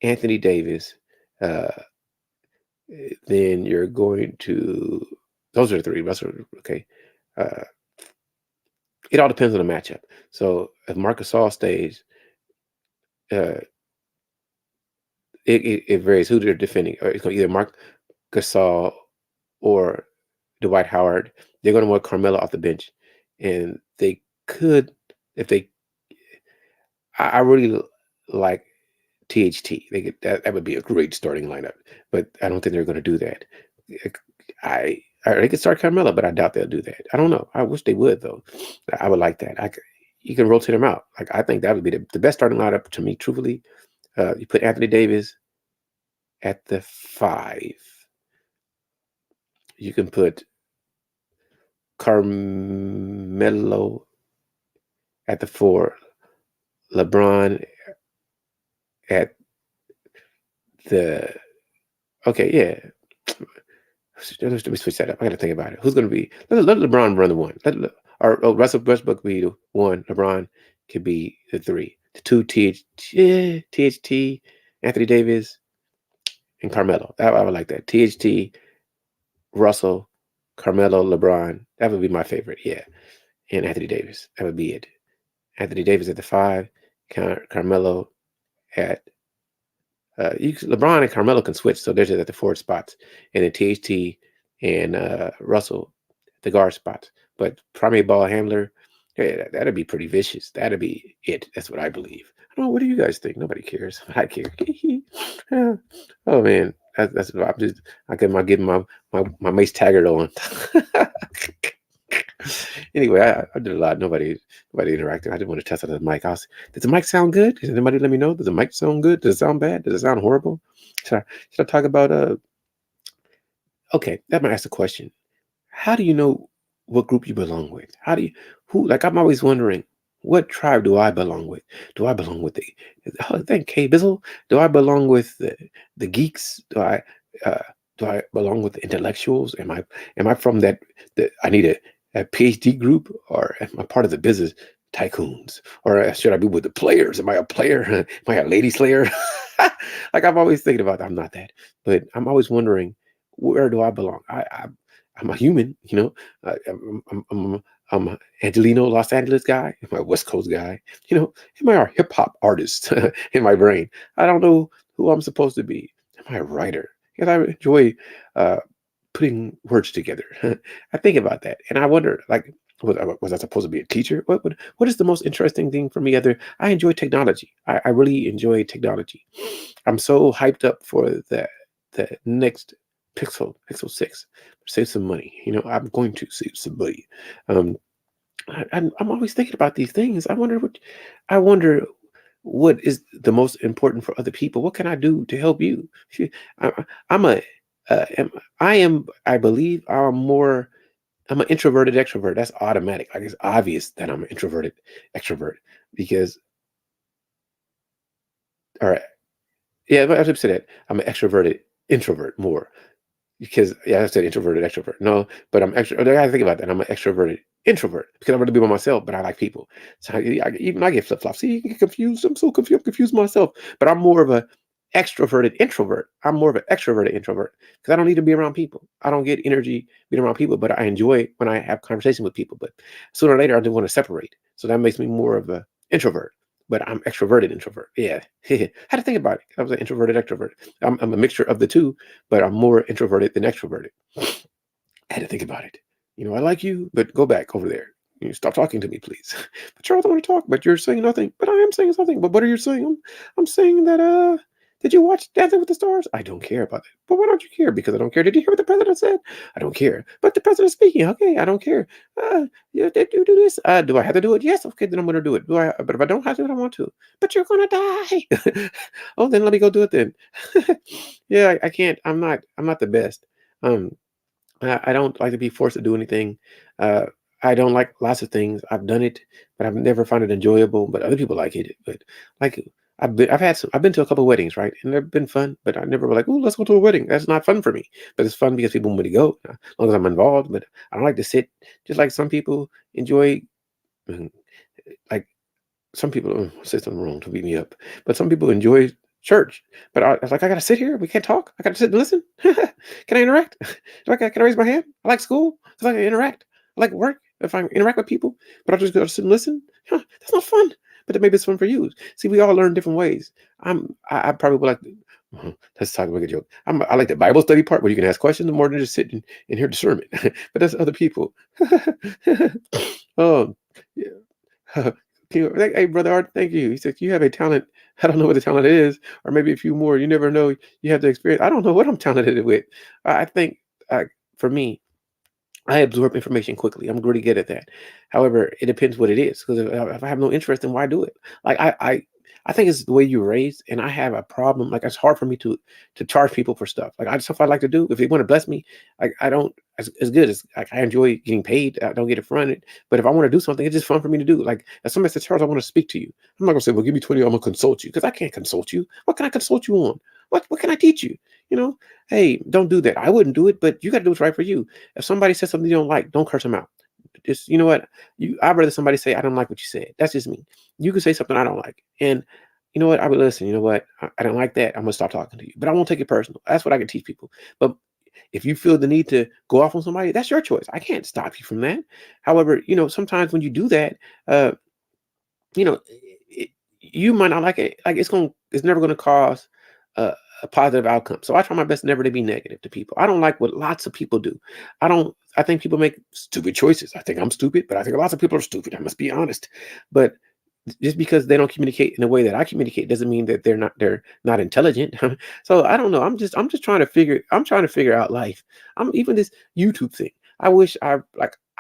Anthony Davis. Uh, then you're going to. Those are the three. Russell. Okay. Uh, it all depends on the matchup. So if Marcus Gasol stays, uh, it varies who they're defending. It's going to either Mark Gasol or Dwight Howard. They're going to want Carmelo off the bench, and they could if they. I really like THT. They could, that would be a great starting lineup, but I don't think they're going to do that. They could start Carmelo, but I doubt they'll do that. I don't know. I wish they would though. I would like that. you can rotate them out. Like I think that would be the best starting lineup to me, truthfully. You put Anthony Davis at the 5. You can put Carmelo at the 4. LeBron at the okay, yeah. Let me switch that up. I got to think about it. Who's going to be? Let LeBron run the one. Or Russell Westbrook be the 1. LeBron could be the 3. The 2 THT, Anthony Davis, and Carmelo. I would like that. THT, Russell, Carmelo, LeBron. That would be my favorite. Yeah, and Anthony Davis. That would be it. Anthony Davis at the 5. Carmelo at LeBron and Carmelo can switch, so they're just at the forward spots, and then THT and Russell, the guard spots. But primary ball handler, yeah, that'd be pretty vicious. That'd be it. That's what I believe. I don't know. What do you guys think? Nobody cares. I care. Yeah. Oh man, that's what I'm just. I get my Mace Taggart on. Anyway, I did a lot. Nobody interacted. I didn't want to test out the mic. Does the mic sound good? Does anybody let me know? Does the mic sound good? Does it sound bad? Does it sound horrible? Should I talk about okay, that might ask a question. How do you know what group you belong with? How do you who like I'm always wondering, what tribe do I belong with? Do I belong with the thank K Bizzle? Do I belong with the geeks? Uh do I belong with the intellectuals? Am I from that I need a PhD group, or am I part of the business tycoons? Or should I be with the players? Am I a player? Am I a lady slayer? Like I'm always thinking about that. I'm not that, but I'm always wondering, where do I belong? I'm a human, you know. I'm a Angelino, Los Angeles guy. Am I a West Coast guy? You know, am I a hip hop artist in my brain? I don't know who I'm supposed to be. Am I a writer? Because I enjoy uh, putting words together. I think about that, and I wonder, like, was I supposed to be a teacher? What is the most interesting thing for me? I enjoy technology. I really enjoy technology. I'm so hyped up for the next Pixel 6. Save some money. You know, I'm going to save some money. Um, I'm always thinking about these things. I wonder what is the most important for other people. What can I do to help you? I'm a am, I am I believe I'm an introverted extrovert. That's automatic. Like it's obvious that I'm an introverted extrovert because all right. Yeah, but I should say that I'm an extroverted introvert more. Because yeah, I said introverted extrovert. No, but I'm extra. I gotta think about that. I'm an extroverted introvert because I want to be by myself, but I like people. So even I get flip flops. See, you get confused. I'm so confused. I'm confused myself. But I'm more of a extroverted introvert. I'm more of an extroverted introvert because I don't need to be around people. I don't get energy being around people, but I enjoy when I have conversation with people. But sooner or later, I do want to separate. So that makes me more of a introvert. But I'm extroverted introvert. Yeah, had to think about it. I was an introverted extrovert. I'm a mixture of the two, but I'm more introverted than extroverted. I had to think about it. You know, I like you, but go back over there. You stop talking to me, please. But Charles, I want to talk, but you're saying nothing. But I am saying something. But what are you saying? I'm saying that did you watch Dancing with the Stars? I don't care about it. But why don't you care? Because I don't care. Did you hear what the president said? I don't care. But the president's speaking. Okay, I don't care. Yeah, did you do this? Do I have to do it? Yes. Okay, then I'm gonna do it. Do I? But if I don't have to, I don't want to. But you're gonna die. Oh, then let me go do it then. Yeah, I can't. I'm not the best. Um, I don't like to be forced to do anything. Uh, I don't like lots of things. I've done it, but I've never found it enjoyable. But other people like it. But like I've been to a couple of weddings, right? And they've been fun, but I never were like, oh, let's go to a wedding. That's not fun for me. But it's fun because people want me to go, as long as I'm involved. But I don't like to sit. Just like some people enjoy, mm, like some people say something wrong to beat me up, but some people enjoy church. But I was like, I gotta sit here. We can't talk. I gotta sit and listen. Can I interact? Can I raise my hand? I like school because I can interact. I like work if I interact with people. But I just gotta sit and listen. Huh, that's not fun. But maybe it's fun for you. See, we all learn different ways. I probably would like. Let's talk about a joke. I like the Bible study part where you can ask questions more than just sitting and hear the sermon. But that's other people. Oh, yeah. Hey, brother Art, thank you. He said, you have a talent. I don't know what the talent is, or maybe a few more. You never know. You have the experience. I don't know what I'm talented with. I think for me, I absorb information quickly. I'm really good at that. However, it depends what it is. Because if I have no interest, then why do it? Like I think it's the way you're raised, and I have a problem. Like it's hard for me to charge people for stuff. Like stuff I like to do. If they want to bless me, like I don't as good as like I enjoy getting paid. I don't get it fronted. But if I want to do something, it's just fun for me to do. Like if somebody says, Charles, I want to speak to you. I'm not gonna say, well, give me 20, I'm gonna consult you because I can't consult you. What can I consult you on? What can I teach you? You know, hey, don't do that. I wouldn't do it, but you got to do what's right for you. If somebody says something you don't like, don't curse them out. Just you know what? I'd rather somebody say I don't like what you said. That's just me. You can say something I don't like, and you know what? I would listen. You know what? I don't like that. I'm gonna stop talking to you. But I won't take it personal. That's what I can teach people. But if you feel the need to go off on somebody, that's your choice. I can't stop you from that. However, sometimes when you do that, uh, you know, you might not like it. Like it's never gonna cause a, a positive outcome. So I try my best never to be negative to people. I don't like what lots of people do. I don't. I think people make stupid choices. I think I'm stupid, but I think lots of people are stupid. I must be honest. But just because they don't communicate in the way that I communicate doesn't mean that they're not intelligent. So I don't know. I'm just trying to figure out life. I'm even this YouTube thing. I wish I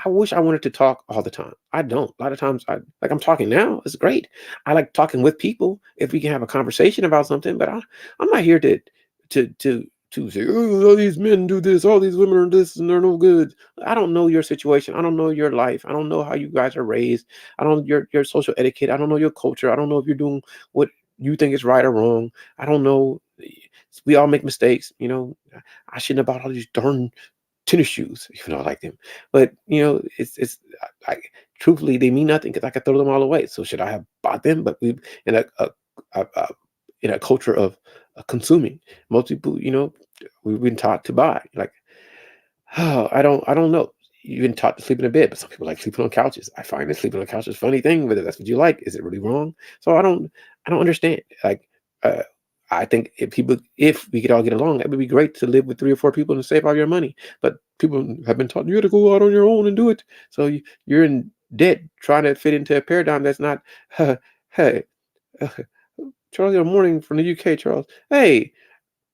wanted to talk all the time. I don't. A lot of times I'm talking now. It's great. I like talking with people if we can have a conversation about something, but I'm not here to say, oh, all these men do this, all these women are this, and they're no good. I don't know your situation. I don't know your life. I don't know how you guys are raised. I don't your social etiquette. I don't know your culture. I don't know if you're doing what you think is right or wrong. I don't know. We all make mistakes. I shouldn't have bought all these darn tennis shoes, even though I like them. But it's I, truthfully they mean nothing because I could throw them all away. So should I have bought them? But we in a in a culture of consuming, most people, we've been taught to buy. Like, oh, I don't know. You've been taught to sleep in a bed, but some people like sleeping on couches. I find that sleeping on a couch is a funny thing. Whether that's what you like, is it really wrong? So I don't understand. Like, uh, I think if we could all get along, it would be great to live with 3 or 4 people and save all your money. But people have been taught you got to go out on your own and do it. So you're in debt trying to fit into a paradigm that's not. Hey, Charles, good morning from the UK, Charles. Hey,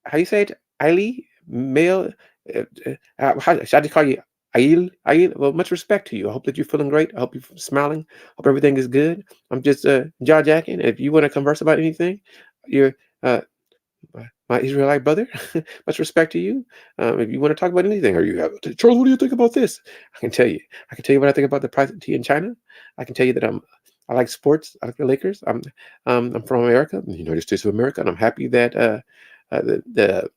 how you say it? Ailey, male. Should I just call you Ail? Ail. Well, much respect to you. I hope that you're feeling great. I hope you're smiling. Hope everything is good. I'm just jaw jacking. If you want to converse about anything, you're uh, my Israelite brother. Much respect to you. If you want to talk about anything, or you have Charles, what do you think about this? I can tell you. I can tell you what I think about the price of tea in China. I can tell you that I like sports. I like the Lakers. I'm from America, the United States of America, and I'm happy that the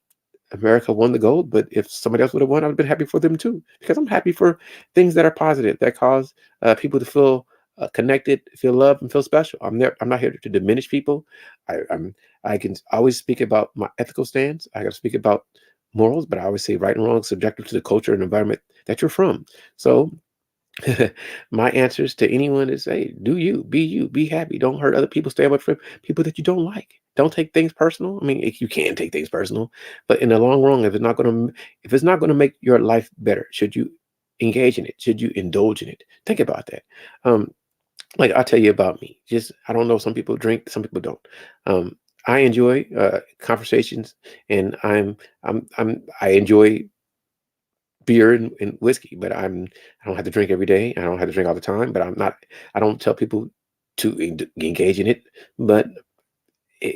America won the gold. But if somebody else would have won, I'd have been happy for them too, because I'm happy for things that are positive that cause people to feel connected, feel loved, and feel special. I'm there. I'm not here to diminish people. I can always speak about my ethical stance. I can speak about morals, but I always say right and wrong is subjective to the culture and environment that you're from. So my answers to anyone is, hey, do you, be happy. Don't hurt other people. Stay away from people that you don't like. Don't take things personal. I mean, you can take things personal, but in the long run, if it's not gonna make your life better, should you engage in it? Should you indulge in it? Think about that. Um, like I'll tell you about me. Just I don't know. Some people drink, some people don't. Um, I enjoy conversations, and I enjoy beer and whiskey, but I don't have to drink every day. I don't have to drink all the time, but I don't tell people to engage in it. But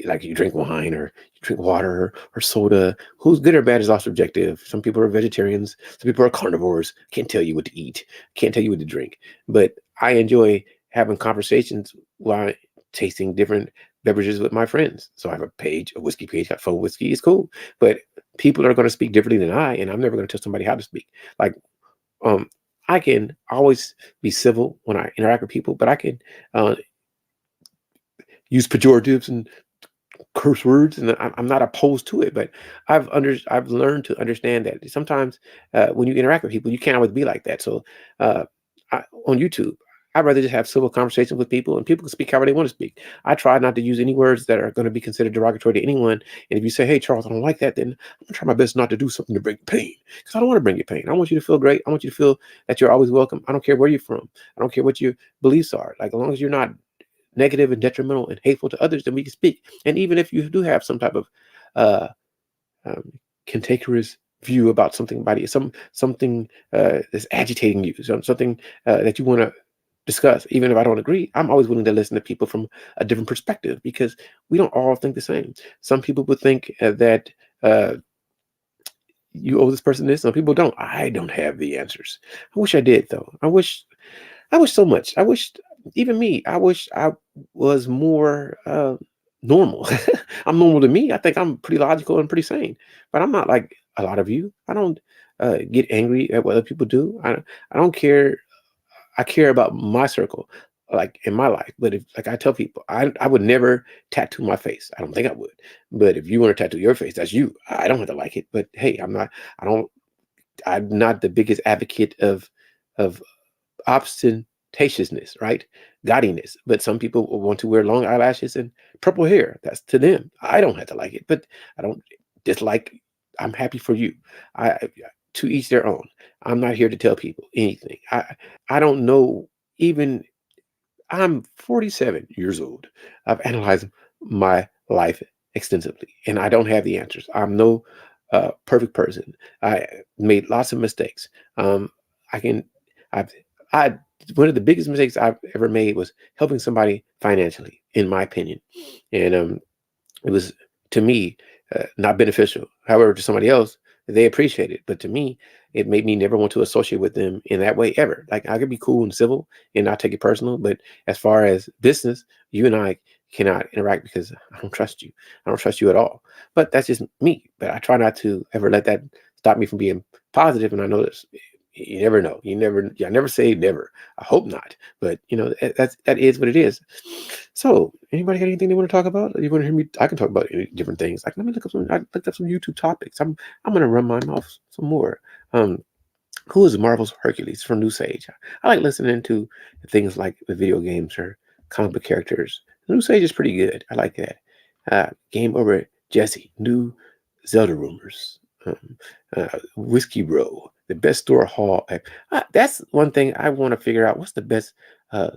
like you drink wine or you drink water or soda, who's good or bad is all subjective. Some people are vegetarians, some people are carnivores. Can't tell you what to eat, can't tell you what to drink. But I enjoy having conversations while tasting different beverages with my friends. So I have a whiskey page, got faux whiskey. It's cool, but people are going to speak differently than I, and I'm never going to tell somebody how to speak. Like, um, I can always be civil when I interact with people, but I can uh, use pejoratives and curse words, and I'm not opposed to it. But I've learned to understand that sometimes when you interact with people, you can't always be like that. So uh, on YouTube, I'd rather just have civil conversations with people, and people can speak however they want to speak. I try not to use any words that are going to be considered derogatory to anyone. And if you say, "Hey, Charles, I don't like that," then I'm gonna try my best not to do something to bring you pain, because I don't want to bring you pain. I want you to feel great. I want you to feel that you're always welcome. I don't care where you're from. I don't care what your beliefs are. Like as long as you're not negative and detrimental and hateful to others, then we can speak. And even if you do have some type of uh, um, cantankerous view about something about it, something that's agitating you, something that you want to discuss. Even if I don't agree, I'm always willing to listen to people from a different perspective because we don't all think the same. Some people would think that uh, you owe this person this. Some people don't. I don't have the answers. I wish I did, though. I wish so much. I wish, even me, I wish I was more normal. I'm normal to me. I think I'm pretty logical and pretty sane, but I'm not like a lot of you. I don't get angry at what other people do. I don't care. I care about my circle, like in my life. But if, like I tell people, I would never tattoo my face. I don't think I would. But if you want to tattoo your face, that's you. I don't have to like it. But hey, I'm not. I don't. I'm not the biggest advocate of ostentatiousness, right? Gaudiness. But some people will want to wear long eyelashes and purple hair. That's to them. I don't have to like it, but I don't dislike. I'm happy for you. To each their own. I'm not here to tell people anything. I don't know. Even I'm 47 years old. I've analyzed my life extensively, and I don't have the answers. I'm no perfect person. I made lots of mistakes. I can. I've. I One of the biggest mistakes I've ever made was helping somebody financially, in my opinion, and it was, to me, not beneficial. However, to somebody else, they appreciate it. But to me, it made me never want to associate with them in that way ever. Like I could be cool and civil and not take it personal, but as far as business, you and I cannot interact because I don't trust you. I don't trust you at all. But that's just me. But I try not to ever let that stop me from being positive. And I know this. You never know. I never say never. I hope not. But that is what it is. So, anybody got anything they want to talk about? You want to hear me? I can talk about any different things. Like, let me look up some. I looked up some YouTube topics. I'm gonna run my mouth some more. Um, who is Marvel's Hercules from New Sage? I like listening to things like the video games or comic book characters. New Sage is pretty good. I like that. Game Over Jesse, new Zelda rumors. Whiskey Row, the best store hall. That's one thing I want to figure out. What's the best uh,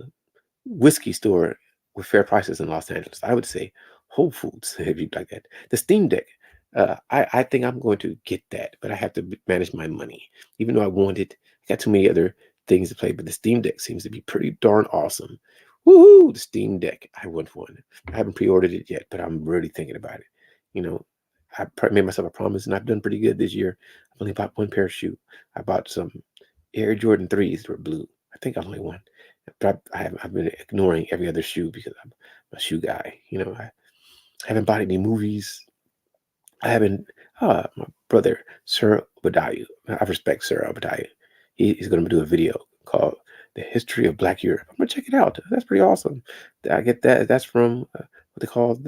whiskey store with fair prices in Los Angeles? I would say Whole Foods, if you'd like that. The Steam Deck. I think I'm going to get that, but I have to manage my money. Even though I want it, I got too many other things to play. But the Steam Deck seems to be pretty darn awesome. Woohoo! The Steam Deck. I want one. I haven't pre-ordered it yet, but I'm really thinking about it. You know, made myself a promise, and I've done pretty good this year. I've only bought one pair of shoes. I bought some Air Jordan 3s that were blue. I think I only one. But I've been ignoring every other shoe because I'm a shoe guy. I haven't bought any movies. I haven't. My brother, Sir Obadiah. I respect Sir Obadiah. He's going to do a video called "The History of Black Europe." I'm gonna check it out. That's pretty awesome. I get that. That's from what they call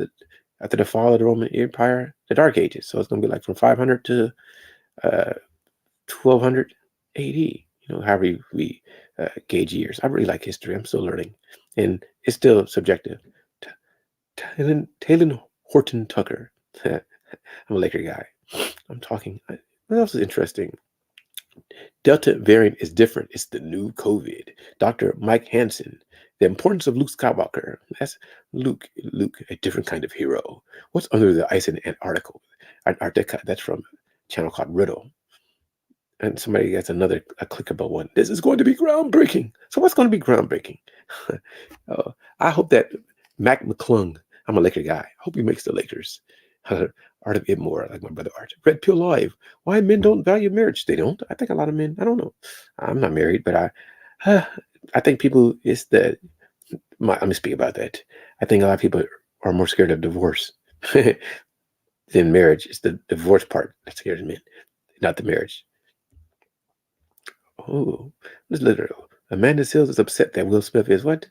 after the fall of the Roman Empire, the Dark Ages. So it's going to be like from 500 to 1200 AD. However we gauge years. I really like history. I'm still learning, and it's still subjective. Talon Horton Tucker. I'm a Laker guy. I'm talking. What else is interesting? Delta variant is different. It's the new COVID. Dr. Mike Hansen. The importance of Luke Skywalker. That's Luke. Luke, a different kind of hero. What's under the ice in Antarctica? That's from a channel called Riddle. And somebody gets a clickable one. This is going to be groundbreaking. So what's going to be groundbreaking? I hope that Mac McClung. I'm a Laker guy. I hope he makes the Lakers. Art of It more, like my brother Art. Red Pill Live. Why men don't value marriage? They don't. I think a lot of men. I don't know. I'm not married, but I think people. Let me speak about that. I think a lot of people are more scared of divorce than marriage. It's the divorce part that scares men, not the marriage. Oh, this literally. Amanda Seals is upset that Will Smith is what?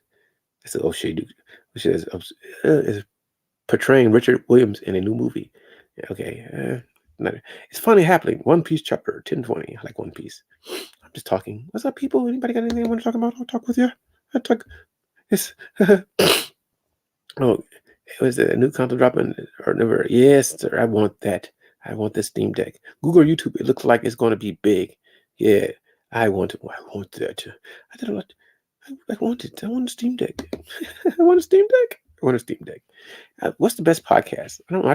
It's an O'Shea Duke. O'Shea is portraying Richard Williams in a new movie. Okay. It's finally happening. One Piece chapter 1020. I like One Piece. I'm just talking. What's up, people? Anybody got anything I want to talk about? I'll talk with you. I talk. It's oh, was it a new console dropping or never? Yes, sir. I want that. I want the Steam Deck. Google or YouTube. It looks like it's going to be big. Yeah, I want it. I want that. I did a lot. I want it. I want a Steam Deck. I want a Steam Deck. I want a Steam Deck. What's the best podcast? I don't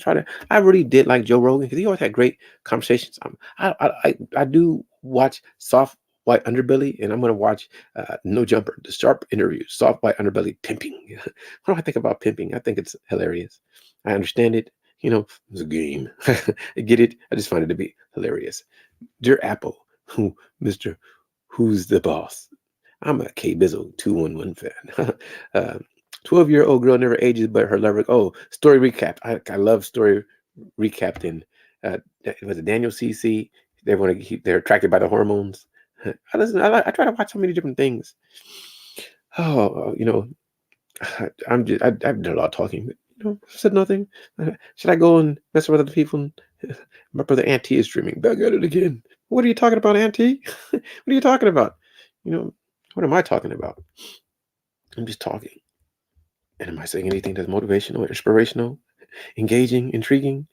know. I really did like Joe Rogan because he always had great conversations. I do watch Soft White Underbelly, and I'm gonna watch No Jumper, the Sharp interview, Soft White Underbelly pimping. What do I think about pimping? I think it's hilarious. I understand it. It's a game. I get it. I just find it to be hilarious. Dear Apple, who Mister, who's the boss? I'm a K Bizzle 211 fan. 12-year-old girl never ages, but her lover. Oh, story recap. I love story recapped in. Was it Daniel CC? They're attracted by the hormones. I listen. I try to watch so many different things. Oh, I've done a lot of talking. But, said nothing. Should I go and mess with other people? My brother Auntie is streaming. Back at it again. What are you talking about, Auntie? What are you talking about? You know, what am I talking about? I'm just talking. And am I saying anything that's motivational, inspirational, engaging, intriguing?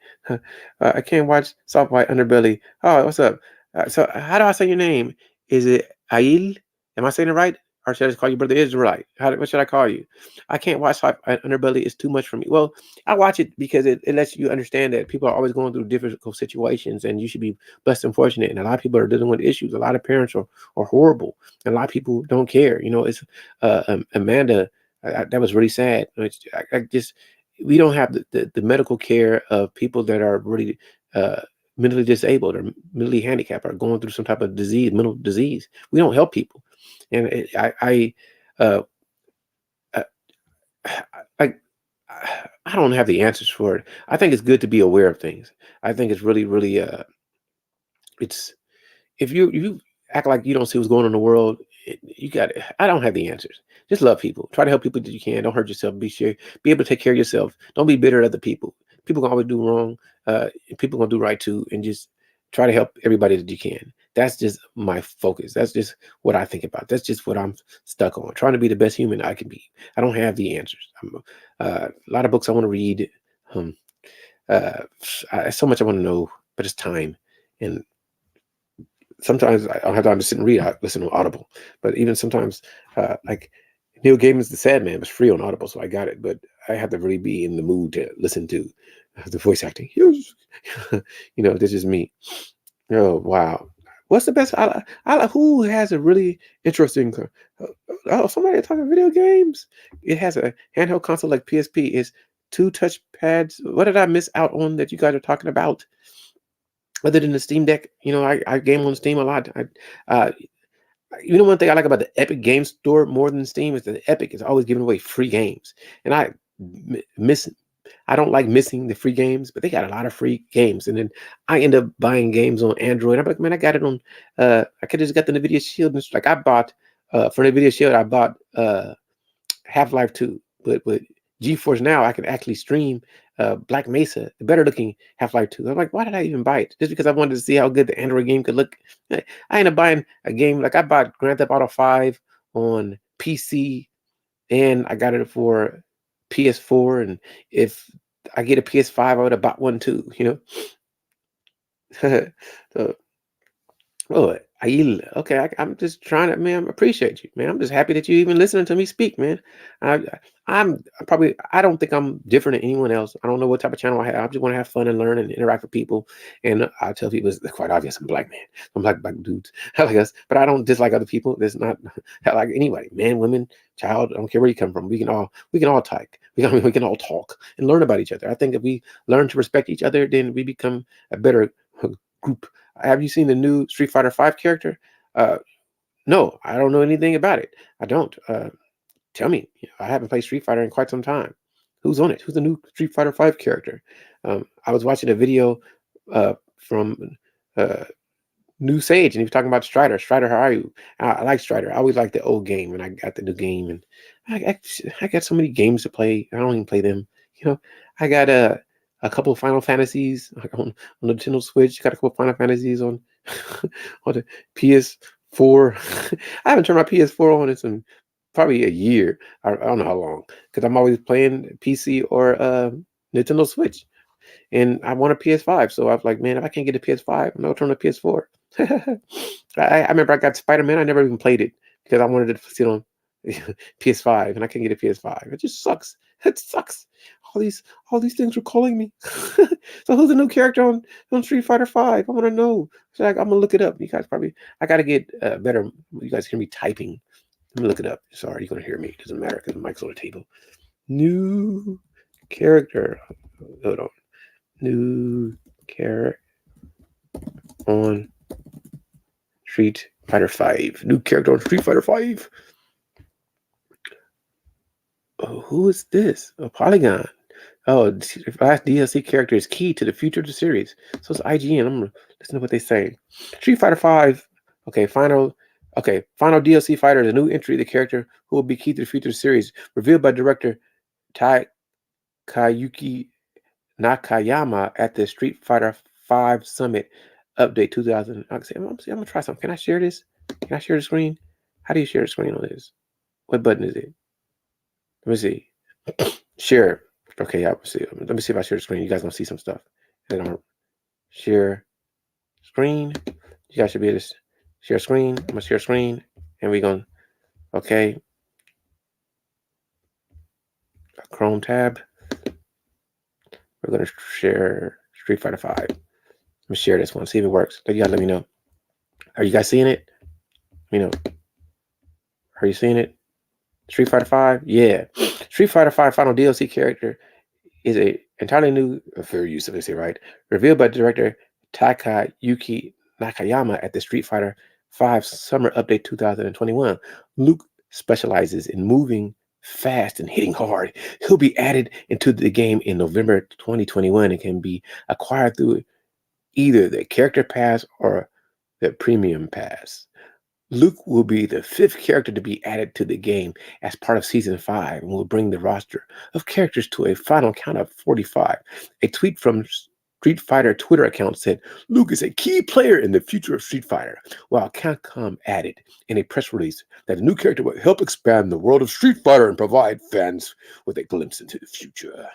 I can't watch Soft White Underbelly. Oh, what's up? So, how do I say your name? Is it Ail? Am I saying it right? Or should I just call you Brother Israelite? What should I call you? I can't watch Soft White Underbelly. It's too much for me. Well, I watch it because it lets you understand that people are always going through difficult situations and you should be blessed and fortunate. And a lot of people are dealing with issues. A lot of parents are horrible. And a lot of people don't care. It's Amanda. That was really sad. I just we don't have the medical care of people that are really mentally disabled or mentally handicapped or going through some type of disease, mental disease. We don't help people, and uh, I, I I don't have the answers for it. I think it's good to be aware of things. I think it's really, really it's if you act like you don't see what's going on in the world, you got it. I don't have the answers. Just love people. Try to help people that you can. Don't hurt yourself. Be able to take care of yourself. Don't be bitter at other people. People can always do wrong. People gonna do right too, and just try to help everybody that you can. That's just my focus. That's just what I think about. That's just what I'm stuck on. Trying to be the best human I can be. I don't have the answers. A lot of books I want to read. Um, so much I want to know, but it's time. And sometimes I don't have time to sit and read. I listen to Audible, but even sometimes, like Neil Gaiman's The Sad Man was free on Audible, so I got it. But I have to really be in the mood to listen to the voice acting. This is me. Oh wow, what's the best? Who has a really interesting? Somebody talking video games. It has a handheld console like PSP. Is two touch pads. What did I miss out on that you guys are talking about? Other than the Steam Deck, I game on Steam a lot. Uh, one thing I like about the Epic Game Store more than Steam is that Epic is always giving away free games, and miss. I don't like missing the free games, but they got a lot of free games, and then I end up buying games on Android. I'm like, man, I got it on. I could just got the Nvidia Shield, and it's like I bought for Nvidia Shield. I bought Half-Life 2, but with GeForce Now, I can actually stream Black Mesa, the better looking Half-Life 2. I'm like, why did I even buy it? Just because I wanted to see how good the Android game could look. I ended up buying a game, like I bought Grand Theft Auto 5 on PC, and I got it for PS4. And if I get a PS5, I would have bought one too, so, oh, okay. I'm just trying to, man. I appreciate you, man. I'm just happy that you even listening to me speak, man. I, I don't think I'm different than anyone else. I don't know what type of channel I have. I just want to have fun and learn and interact with people. And I tell people it's quite obvious. I'm a black man. I'm black dudes. I like us, but I don't dislike other people. There's not like anybody, man, women, child. I don't care where you come from. We can all talk. We can all talk and learn about each other. I think if we learn to respect each other, then we become a better group. Have you seen the new Street Fighter 5 character? Uh, no, I don't know anything about it. I don't. Tell me. I haven't played Street Fighter in quite some time. Who's on it? Who's the new Street Fighter 5 character? I was watching a video from New Sage, and he was talking about Strider. Strider, how are you? I like Strider. I always liked the old game, and I got the new game, and I got so many games to play. I don't even play them. I got a couple of Final Fantasies on the Nintendo Switch. Got a couple of Final Fantasies on on the PS4. I haven't turned my PS4 on in some probably a year. I don't know how long because I'm always playing PC or Nintendo Switch, and I want a PS5. So I was like, man, if I can't get a PS5, I'm gonna turn to PS4. I remember I got Spider-Man. I never even played it because I wanted to sit on PS5 and I couldn't get a PS5. It just sucks. That sucks. All these all these things were calling me. So who's the new character on Street Fighter Five? I want to know. So I'm gonna look it up. You guys probably I gotta get better. You guys hear me typing. Let me look it up. Sorry, you're gonna hear me. It doesn't matter because the mic's on the table. New character. Hold on. New character on Street Fighter Five. New character on Street Fighter Five. Oh, who is this? A Polygon. Oh, last DLC character is key to the future of the series. So it's IGN. I'm gonna listen to what they say. Street Fighter Five. Okay, final. Okay, final DLC fighter is a new entry. The character who will be key to the future of the series, revealed by director Kayuki Nakayama at the Street Fighter Five Summit Update 2000. I'm gonna try something. Can I share this? Can I share the screen? How do you share the screen on this? What button is it? Let me see. Share. Okay, yeah, see. Let me see if I share the screen. You guys gonna see some stuff. And then I'll share screen. You guys should be able to share screen. I'm gonna share screen, and we're gonna okay. Chrome tab. We're gonna share Street Fighter 5. Let me share this one. See if it works. You guys let me know. Are you guys seeing it? Let me know. Are you seeing it? Street Fighter 5? Yeah. Street Fighter 5 final DLC character is a entirely new, fair use of this here, right? Revealed by director Takayuki Nakayama at the Street Fighter 5 Summer Update 2021. Luke specializes in moving fast and hitting hard. He'll be added into the game in November 2021 and can be acquired through either the character pass or the premium pass. Luke will be the 5th character to be added to the game as part of Season 5 and will bring the roster of characters to a final count of 45. A tweet from Street Fighter Twitter account said, Luke is a key player in the future of Street Fighter, while Capcom added in a press release that the new character will help expand the world of Street Fighter and provide fans with a glimpse into the future.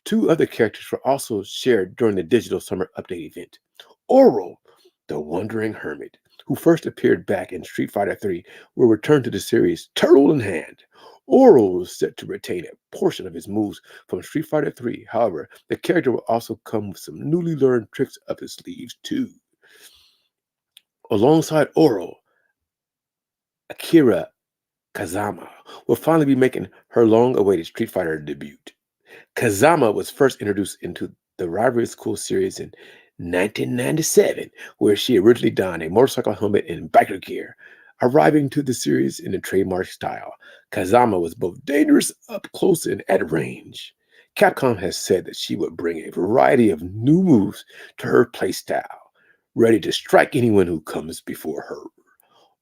2 other characters were also shared during the digital summer update event. Oro, the Wandering Hermit, who first appeared back in Street Fighter III, will return to the series turtle in hand. Oro is set to retain a portion of his moves from Street Fighter III. However, the character will also come with some newly learned tricks up his sleeves too. Alongside Oro, Akira Kazama will finally be making her long-awaited Street Fighter debut. Kazama was first introduced into the Rivalry School series in 1997, where she originally donned a motorcycle helmet and biker gear. Arriving to the series in a trademark style, Kazama was both dangerous up close and at range. Capcom has said that she would bring a variety of new moves to her playstyle, ready to strike anyone who comes before her.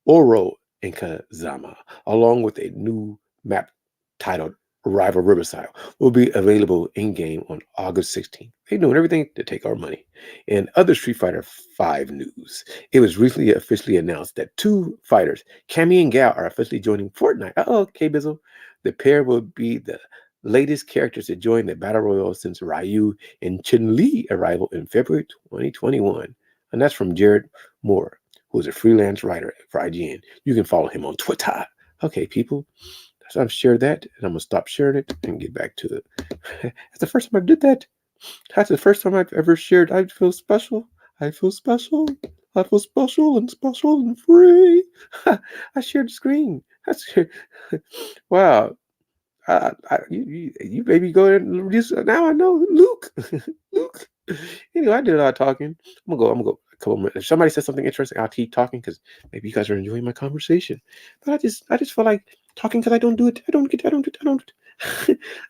Oro and Kazama, along with a new map titled Rival Riverside, will be available in-game on August 16th. They're doing everything to take our money. In other Street Fighter V news, it was recently officially announced that 2 fighters, Cammy and Gal, are officially joining Fortnite. K-Bizzle. The pair will be the latest characters to join the Battle Royale since Ryu and Chun-Li arrival in February 2021. And that's from Jared Moore, who is a freelance writer for IGN. You can follow him on Twitter. Okay, people. So I've shared that, and I'm gonna stop sharing it and get back to it. That's the first time I did that. That's the first time I've ever shared. I feel special. I feel special. I feel special and free. I shared the screen. That's wow. You maybe go and just now I know Luke. Luke. Anyway, I did a lot of talking. I'm gonna go a couple minutes. If somebody says something interesting, I'll keep talking because maybe you guys are enjoying my conversation. But I just feel like talking because I don't do it.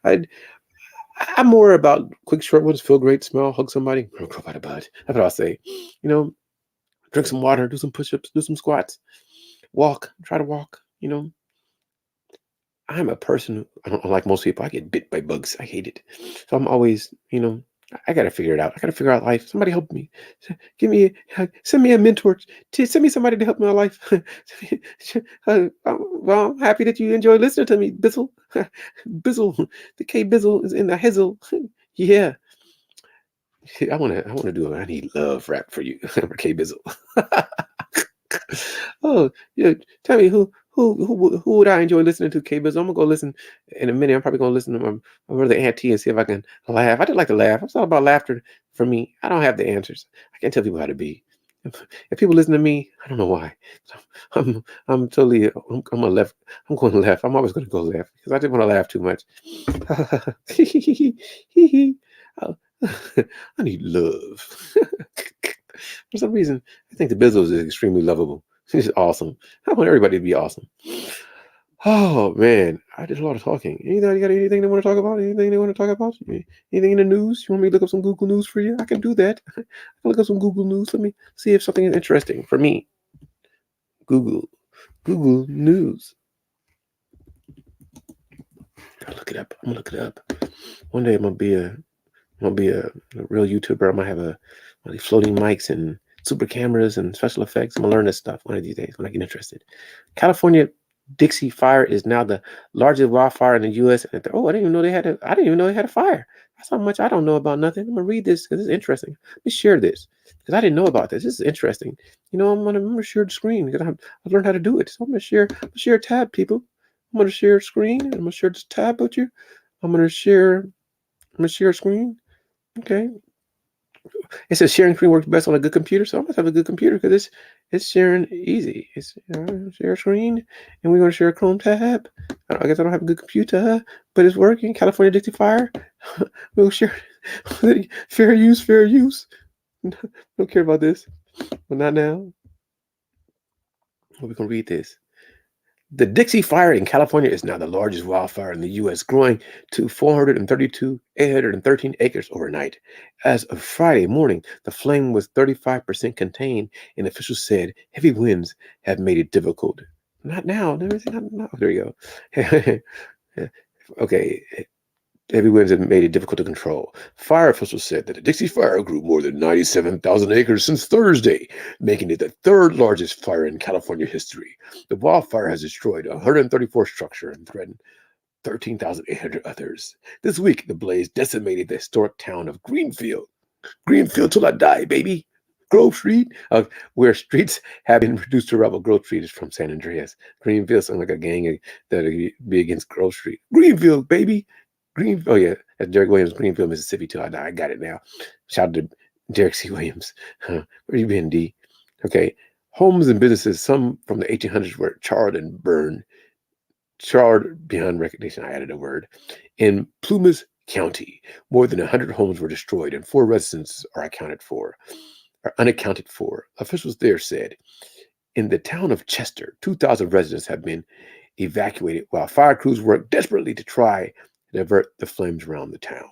I I'm more about quick short ones, feel great, smell, hug somebody, provide a butt. That's what I'll say. Drink some water, do some push-ups, do some squats, walk, try to walk, I'm a person who, I don't like most people. I get bit by bugs. I hate it. So I'm always, I got to figure it out. I got to figure out life. Somebody help me. Send me a mentor. Send me somebody to help me in life. Well, I'm happy that you enjoy listening to me, Bizzle. Bizzle. The K Bizzle is in the Hizzle. Yeah. I wanna do I need love rap for you, for K Bizzle. Oh, yeah. Tell me who who would I enjoy listening to? K-Biz. I'm gonna go listen in a minute. I'm probably gonna listen to my brother Auntie and see if I can laugh. I just like to laugh. It's all about laughter for me. I don't have the answers. I can't tell people how to be. If people listen to me, I don't know why. I'm totally I'm a left. I'm going left. I'm always gonna go left because I just want to laugh too much. Oh, I need love. For some reason, I think the Bizzles is extremely lovable. He's awesome. I want everybody to be awesome. Oh man, I did a lot of talking. Anything you got anything they want to talk about? Anything they want to talk about? Anything in the news? You want me to look up some Google News for you? I can do that. I can look up some Google News. Let me see if something is interesting for me. Google News. I'll look it up. I'm gonna look it up. One day I'm gonna be a real YouTuber. I might have one of these floating mics and super cameras and special effects. I'm gonna learn this stuff one of these days when I get interested. California Dixie Fire is now the largest wildfire in the U.S. Oh, I didn't even know they had a. I didn't even know they had a fire. That's how much I don't know about nothing. I'm gonna read this because it's interesting. Let me share this because I didn't know about this. This is interesting. I'm gonna share the screen because I've learned how to do it. So I'm gonna share a tab, people. I'm gonna share a screen. I'm gonna share this tab with you. I'm gonna share a screen. Okay. It says sharing screen works best on a good computer, so I must have a good computer because it's sharing easy. It's share screen, and we're gonna share a Chrome tab. I guess I don't have a good computer, but it's working. California Dixie Fire. We'll share. Fair use, fair use. Don't care about this, but not now. We can read this. The Dixie Fire in California is now the largest wildfire in the U.S., growing to 813 acres overnight. As of Friday morning, the flame was 35% contained, and officials said heavy winds have made it difficult. Not now. There you go. Okay. Heavy winds have made it difficult to control. Fire officials said that the Dixie Fire grew more than 97,000 acres since Thursday, making it the third largest fire in California history. The wildfire has destroyed 134 structures and threatened 13,800 others. This week, the blaze decimated the historic town of Greenfield. Greenfield till I die, baby. Grove Street, where streets have been reduced to rubble. Grove Street is from San Andreas. Greenfield sounds like a gang that would be against Grove Street. Greenfield, baby. Oh yeah, that's Derek Williams, Greenfield, Mississippi. Till I die. I got it now. Shout out to Derek C. Williams. Where you been, D? Okay. Homes and businesses, some from the 1800s, were charred and burned. Charred beyond recognition. I added a word. In Plumas County, more than 100 homes were destroyed, and 4 residents are unaccounted for. Officials there said, in the town of Chester, 2,000 residents have been evacuated, while fire crews work desperately to try divert the flames around the town.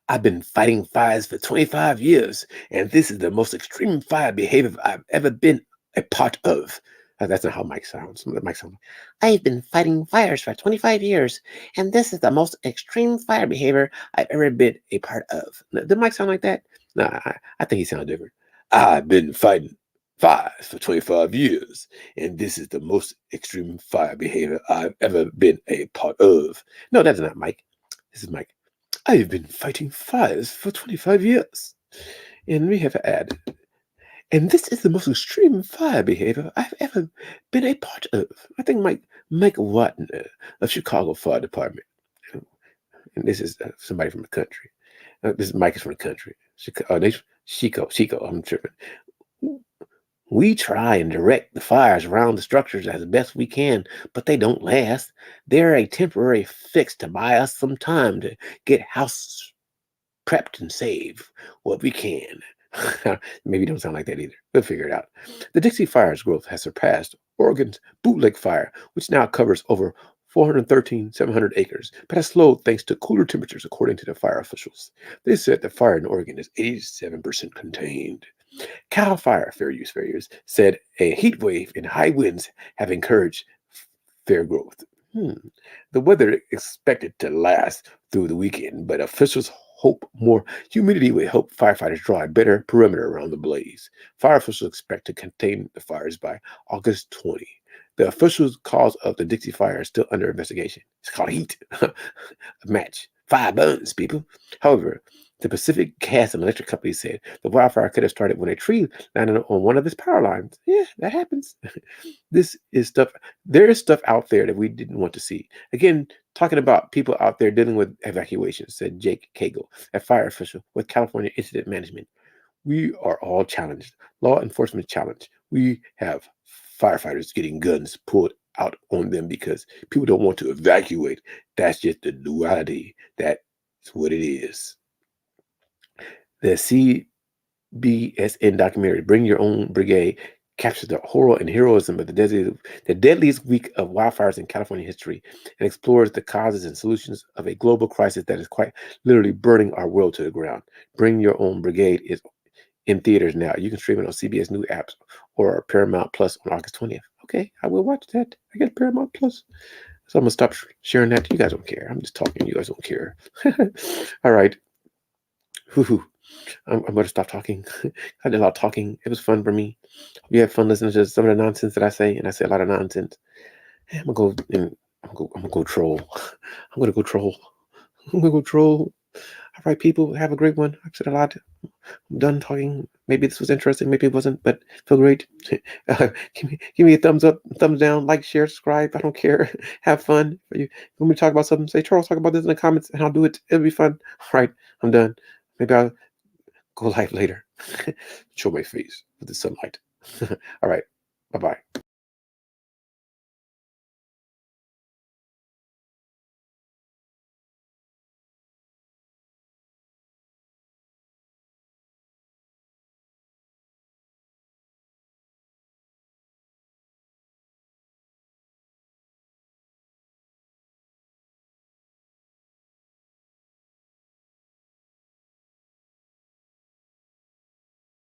I've been fighting fires for 25 years, and this is the most extreme fire behavior I've ever been a part of. That's not how Mike sounds. Mike sounds like, I've been fighting fires for 25 years, and this is the most extreme fire behavior I've ever been a part of. Did Mike sound like that? No, I think he sounded different. I've been fighting fires for 25 years, and this is the most extreme fire behavior I've ever been a part of. No, that's not Mike. This is Mike. I've been fighting fires for 25 years. And we have added, and this is the most extreme fire behavior I've ever been a part of. I think Mike Watton of Chicago Fire Department. And this is somebody from the country. This Mike is from the country. Chico, I'm tripping. We try and direct the fires around the structures as best we can, but they don't last. They're a temporary fix to buy us some time to get house prepped and save what we can. Maybe don't sound like that either. We'll figure it out. The Dixie Fire's growth has surpassed Oregon's Bootleg Fire, which now covers over 413,700 acres, but has slowed thanks to cooler temperatures, according to the fire officials. They said the fire in Oregon is 87% contained. Cal Fire, fair use, said a heat wave and high winds have encouraged fair growth. The weather expected to last through the weekend, but officials hope more humidity will help firefighters draw a better perimeter around the blaze. Fire officials expect to contain the fires by August 20. The official cause of the Dixie Fire is still under investigation. It's called heat. A match. Fire burns, people. However, The Pacific Gas and Electric Company said the wildfire could have started when a tree landed on one of its power lines. Yeah, that happens. This is stuff. There is stuff out there that we didn't want to see. Again, talking about people out there dealing with evacuations, said Jake Cagle, a fire official with California Incident Management. We are all challenged. Law enforcement challenged. We have firefighters getting guns pulled out on them because people don't want to evacuate. That's just the duality. That's what it is. The CBSN documentary, Bring Your Own Brigade, captures the horror and heroism of the deadliest week of wildfires in California history and explores the causes and solutions of a global crisis that is quite literally burning our world to the ground. Bring Your Own Brigade is in theaters now. You can stream it on CBS New apps or Paramount Plus on August 20th. Okay, I will watch that. I get Paramount Plus. So I'm going to stop sharing that. You guys don't care. I'm just talking. You guys don't care. All right. Whew. I'm going to stop talking. I did a lot of talking. It was fun for me. Hope you had fun listening to some of the nonsense that I say, and I say a lot of nonsense. I'm gonna go and I'm gonna go troll. I'm gonna go troll. I'm gonna go troll. All right, people, have a great one. I've said a lot. I'm done talking. Maybe this was interesting, maybe it wasn't, but feel great. Give me a thumbs up, thumbs down, like, share, subscribe. I don't care. Have fun. If you want me to talk about something, say, Charles, talk about this in the comments, and I'll do it. It'll be fun. All right, I'm done. Maybe I'll go live later. Show my face with the sunlight. All right, bye bye.